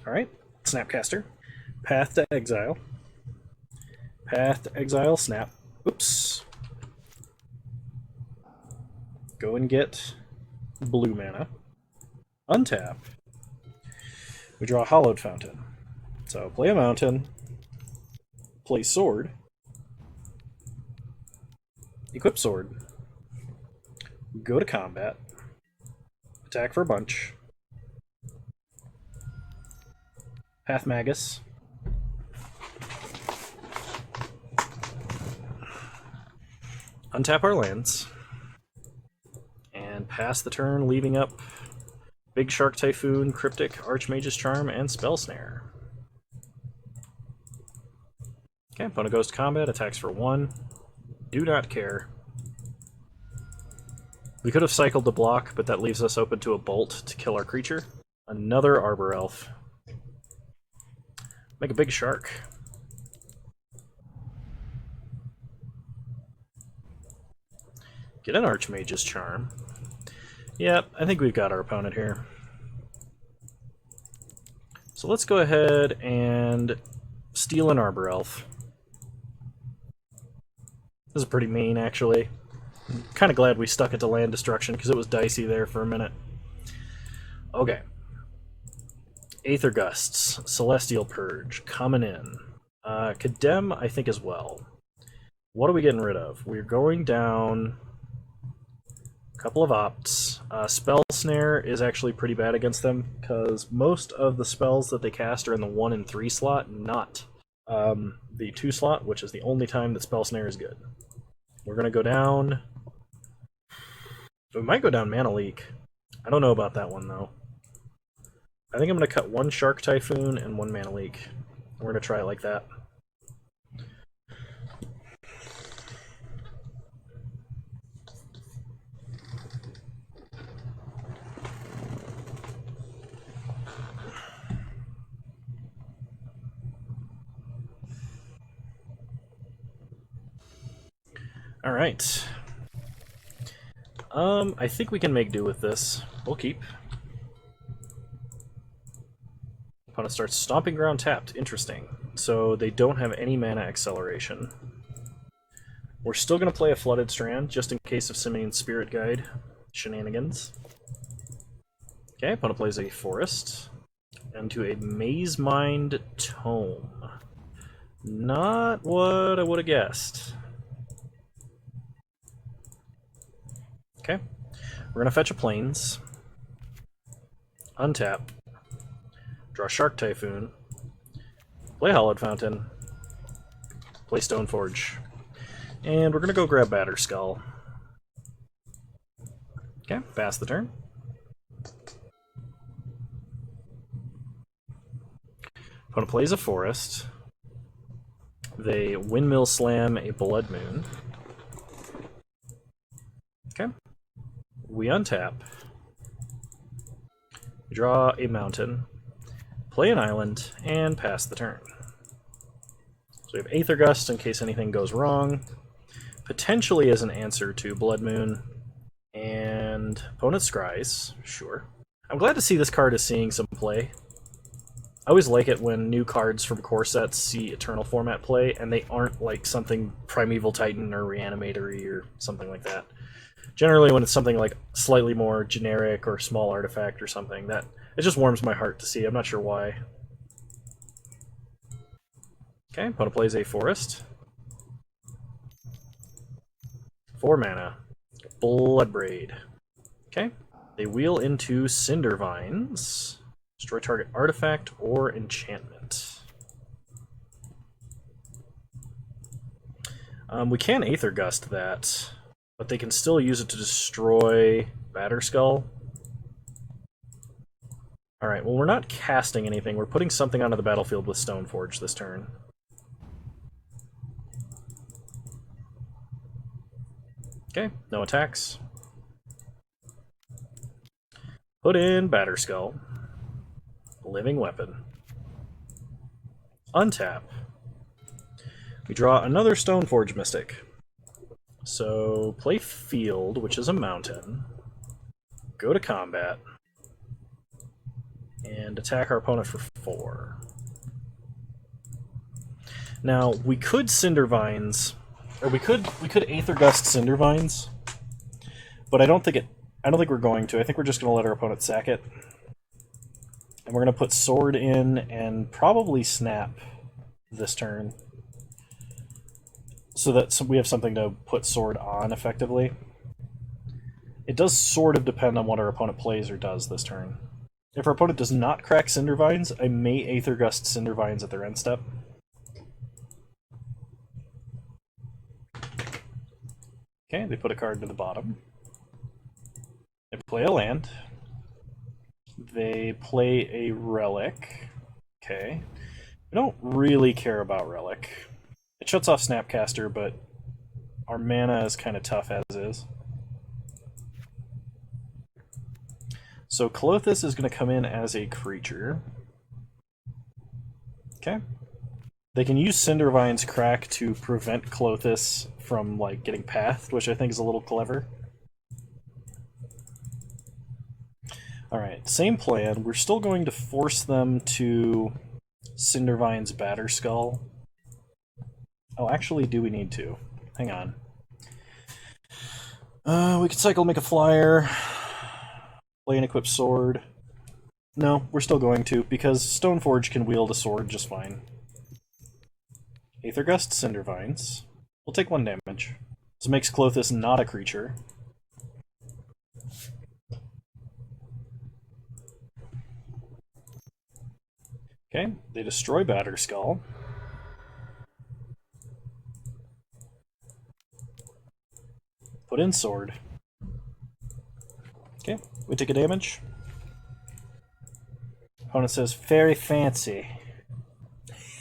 Alright, Snapcaster. Path to Exile. Path to Exile, Snap. Oops. Go and get blue mana. Untap. We draw a Hollowed Fountain. So play a mountain. Play Sword. Equip Sword. Go to combat. Attack for a bunch. Path Magus. Untap our lands. And pass the turn, leaving up Big Shark Typhoon, Cryptic, Archmage's Charm, and Spell Snare. Okay, opponent goes to combat, attacks for 1. Do not care. We could have cycled the block, but that leaves us open to a bolt to kill our creature. Another Arbor Elf. Make a big shark. Get an Archmage's Charm. Yep, I think we've got our opponent here. So let's go ahead and steal an Arbor Elf. This is pretty mean, actually. I'm kind of glad we stuck it to land destruction, because it was dicey there for a minute. Okay. Aether Gusts, Celestial Purge, coming in. Condemn, I think, as well. What are we getting rid of? We're going down a couple of opts. Spell Snare is actually pretty bad against them, because most of the spells that they cast are in the 1 and 3 slot, not the 2 slot, which is the only time that Spell Snare is good. We're going to go down... We might go down Mana Leak. I don't know about that one, though. I think I'm going to cut 1 Shark Typhoon and 1 Mana Leak. We're going to try it like that. Alright. I think we can make do with this. We'll keep. Opponent starts Stomping Ground tapped. Interesting. So they don't have any mana acceleration. We're still going to play a Flooded Strand, just in case of Simian Spirit Guide shenanigans. Okay, opponent plays a Forest. Into a Maze Mind Tome. Not what I would have guessed. Okay, we're going to fetch a Plains, untap, draw Shark Typhoon, play Hollowed Fountain, play Stoneforge, and we're going to go grab Batterskull. Okay, pass the turn. Opponent plays a Forest, they Windmill Slam a Blood Moon. Okay. We untap, draw a mountain, play an island, and pass the turn. So we have Aether Gust in case anything goes wrong, potentially as an answer to Blood Moon, and opponent scries, sure. I'm glad to see this card is seeing some play. I always like it when new cards from core sets see Eternal format play, and they aren't like something Primeval Titan or Reanimatory or something like that. Generally, when it's something like slightly more generic or small artifact or something, that it just warms my heart to see. I'm not sure why. Okay, opponent plays a Forest. 4 mana. Bloodbraid. Okay, they wheel into Cindervines. Destroy target artifact or enchantment. We can Aether Gust that. But they can still use it to destroy Batterskull. Alright, well we're not casting anything, we're putting something onto the battlefield with Stoneforge this turn. Okay, no attacks. Put in Batterskull. Living Weapon. Untap. We draw another Stoneforge Mystic. So, play Field, which is a mountain, go to combat, and attack our opponent for 4. Now, we could Cindervines, or we could Aether Gust Cindervines, but I don't think we're going to. I think we're just going to let our opponent sack it. And we're going to put Sword in and probably Snap this turn, so that we have something to put Sword on, effectively. It does sort of depend on what our opponent plays or does this turn. If our opponent does not crack Cindervines, I may Aether Gust Cindervines at their end step. Okay, they put a card to the bottom. They play a land. They play a Relic. Okay. We don't really care about Relic. It shuts off Snapcaster, but our mana is kind of tough as is. So Clothis is going to come in as a creature. Okay. They can use Cindervine's Crack to prevent Clothis from like getting pathed, which I think is a little clever. Alright, same plan. We're still going to force them to Cindervine's Batterskull. Oh, actually, do we need to? Hang on. We could cycle, make a flyer, play an equipped sword. No, we're still going to, because Stoneforge can wield a sword just fine. Aethergust, Cindervines. We'll take 1 damage. This makes Clothis not a creature. Okay, they destroy Batterskull. Put in sword. Okay, we take a damage. Opponent says, very fancy.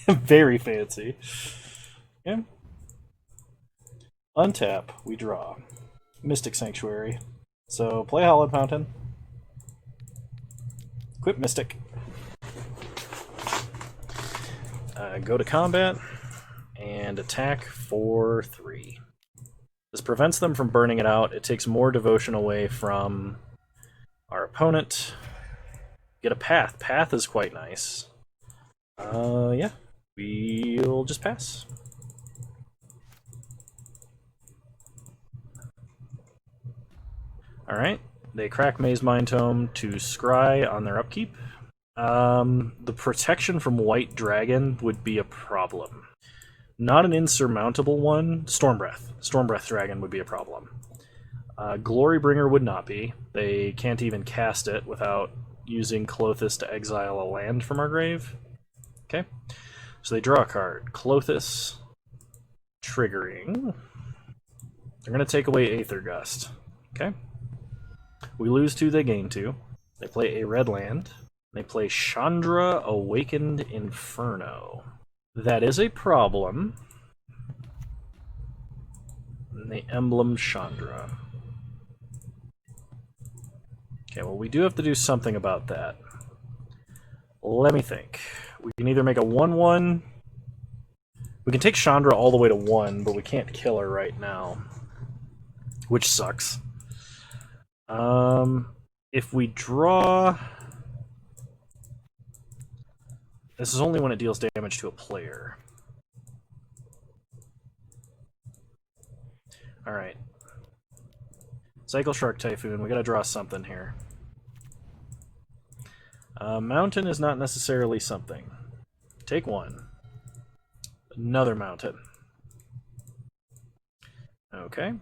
Very fancy. Okay. Untap, we draw. Mystic Sanctuary. So, play Hallowed Mountain. Equip Mystic. Go to combat, and attack for 3. This prevents them from burning it out. It takes more devotion away from our opponent. Get a path. Path is quite nice. Yeah. We'll just pass. Alright. They crack Maze Mind Tome to scry on their upkeep. The protection from White Dragon would be a problem. Not an insurmountable one. Stormbreath. Stormbreath Dragon would be a problem. Glorybringer would not be. They can't even cast it without using Clothis to exile a land from our grave. Okay. So they draw a card. Clothis. Triggering. They're going to take away Aethergust. Okay. We lose 2, they gain 2. They play a red land. They play Chandra Awakened Inferno. That is a problem. And the emblem Chandra. Okay, well, we do have to do something about that. Let me think. We can either make a 1/1. We can take Chandra all the way to 1, but we can't kill her right now. Which sucks. If we draw... This is only when it deals damage to a player. Alright. Cycle Shark Typhoon, we gotta draw something here. Mountain is not necessarily something. Take 1. Another mountain. Okay.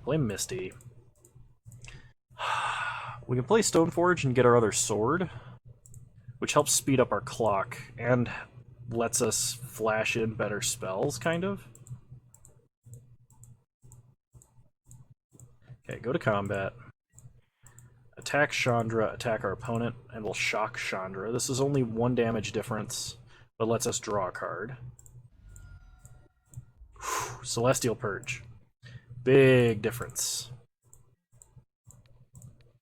Play Misty. We can play Stoneforge and get our other sword, which helps speed up our clock and lets us flash in better spells, kind of. Okay, go to combat. Attack Chandra, attack our opponent, and we'll shock Chandra. This is only 1 damage difference, but lets us draw a card. Whew, Celestial Purge. Big difference.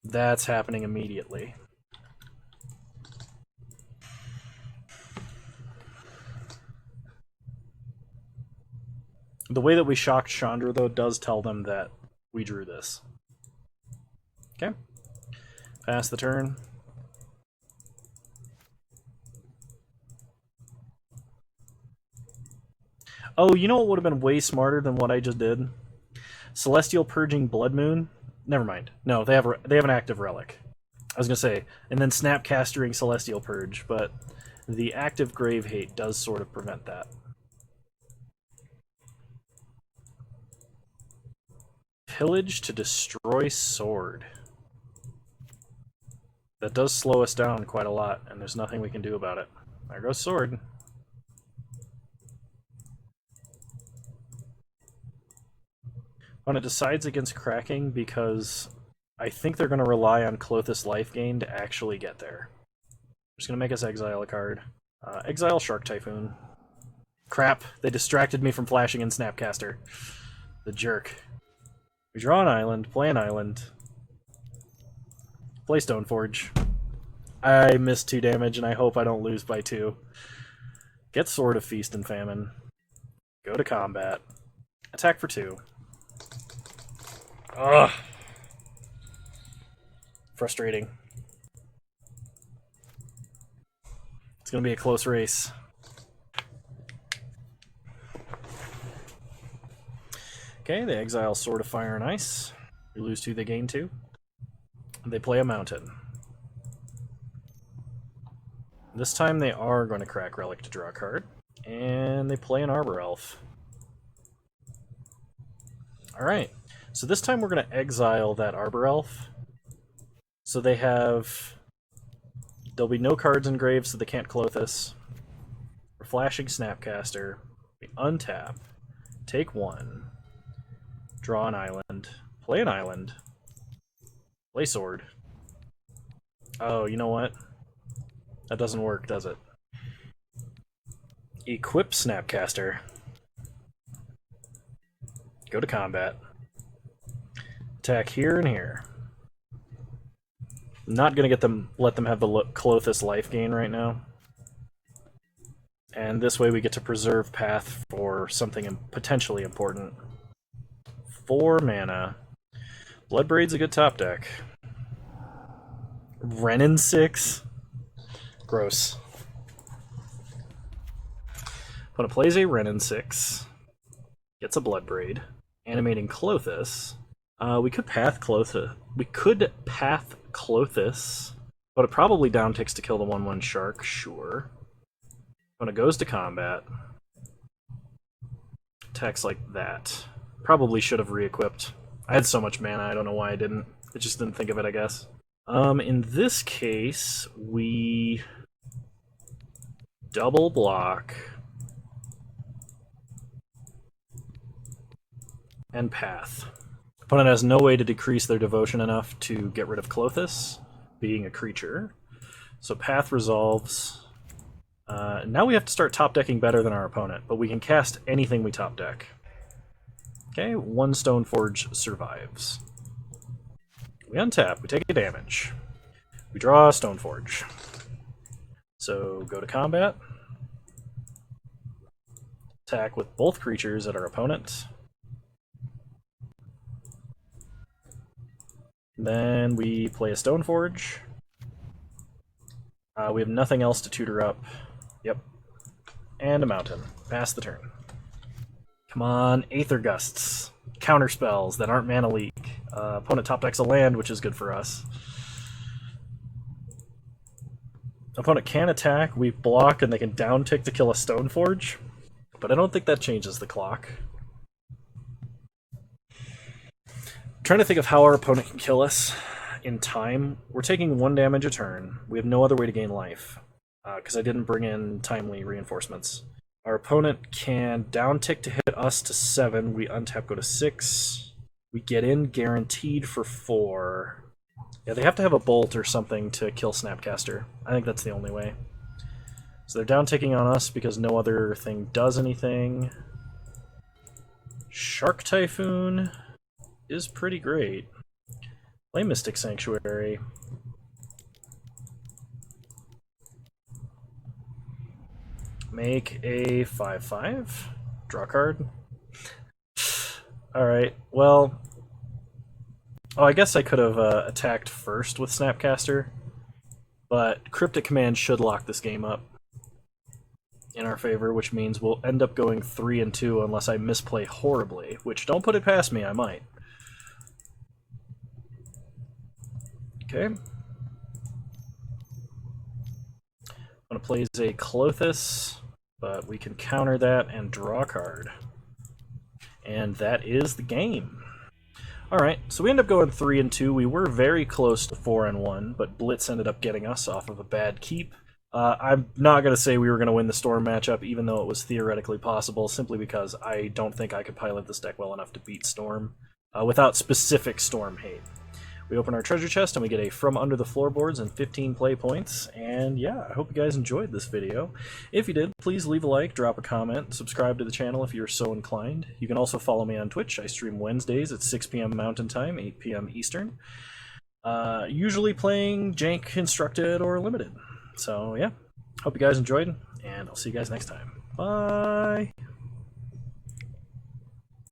That's happening immediately. The way that we shocked Chandra, though, does tell them that we drew this. Okay. Pass the turn. Oh, you know what would have been way smarter than what I just did? Celestial Purging Blood Moon? Never mind. No, they have an active relic. I was going to say, and then Snapcastering Celestial Purge, but the active Grave Hate does sort of prevent that. Pillage to destroy sword. That does slow us down quite a lot, and there's nothing we can do about it. There goes sword. When it decides against cracking, because I think they're going to rely on Clothis life gain to actually get there. Just going to make us exile a card. Exile Shark Typhoon. Crap, they distracted me from flashing in Snapcaster. The jerk. We draw an island, play an island. Play Stoneforge. I missed 2 damage, and I hope I don't lose by 2. Get Sword of Feast and Famine. Go to combat. Attack for 2. Ugh. Frustrating. It's going to be a close race. Okay, they exile Sword of Fire and Ice. We lose 2, they gain 2. They play a mountain. This time they are going to crack Relic to draw a card. And they play an Arbor Elf. Alright, so this time we're going to exile that Arbor Elf. So they have... There'll be no cards engraved, so they can't Clothis. We're flashing Snapcaster. We untap. Take 1. Draw an island. Play an island. Play sword. Oh, you know what? That doesn't work, does it? Equip Snapcaster. Go to combat. Attack here and here. Not gonna let them have the Clothis life gain right now. And this way we get to preserve path for something potentially important. 4 mana. Bloodbraid's a good top deck. Renin 6? Gross. Opponent plays a Renin 6. Gets a Bloodbraid. Animating Clothis. We could path Clothis. But it probably downticks to kill the 1/1 shark, sure. Opponent goes to combat. Attacks like that. Probably should have re-equipped. I had so much mana, I don't know why I didn't. I just didn't think of it, I guess. In this case, we double block and path. Opponent has no way to decrease their devotion enough to get rid of Clothis, being a creature. So path resolves. Now we have to start top decking better than our opponent, but we can cast anything we top deck. Okay, 1 Stoneforge survives. We untap, we take a damage. We draw a Stoneforge. So go to combat. Attack with both creatures at our opponent. Then we play a Stoneforge. We have nothing else to tutor up. Yep. And a mountain. Pass the turn. Come on, Aether Gusts. Counterspells that aren't mana leak. Opponent top decks a land, which is good for us. Opponent can attack, we block, and they can downtick to kill a Stoneforge. But I don't think that changes the clock. I'm trying to think of how our opponent can kill us in time. We're taking 1 damage a turn. We have no other way to gain life, because I didn't bring in timely reinforcements. Our opponent can downtick to hit us to 7. We untap, go to 6. We get in guaranteed for 4. Yeah, they have to have a bolt or something to kill Snapcaster. I think that's the only way. So they're downticking on us because no other thing does anything. Shark Typhoon is pretty great. Play Mystic Sanctuary. Make a 5/5. Draw a card. Alright, well... Oh, I guess I could have attacked first with Snapcaster, but Cryptic Command should lock this game up in our favor, which means we'll end up going 3-2 unless I misplay horribly, which don't put it past me, I might. Okay. Opponent plays a Clothis, but we can counter that and draw a card. And that is the game. Alright, so we end up going 3-2. We were very close to 4-1, but Blitz ended up getting us off of a bad keep. I'm not going to say we were going to win the Storm matchup, even though it was theoretically possible, simply because I don't think I could pilot this deck well enough to beat Storm without specific Storm hate. We open our treasure chest and we get a From Under the Floorboards and 15 play points. And yeah, I hope you guys enjoyed this video. If you did, please leave a like, drop a comment, subscribe to the channel if you're so inclined. You can also follow me on Twitch. I stream Wednesdays at 6 p.m. Mountain Time, 8 p.m. Eastern. Usually playing Jank, Constructed, or Limited. So yeah, hope you guys enjoyed, and I'll see you guys next time. Bye!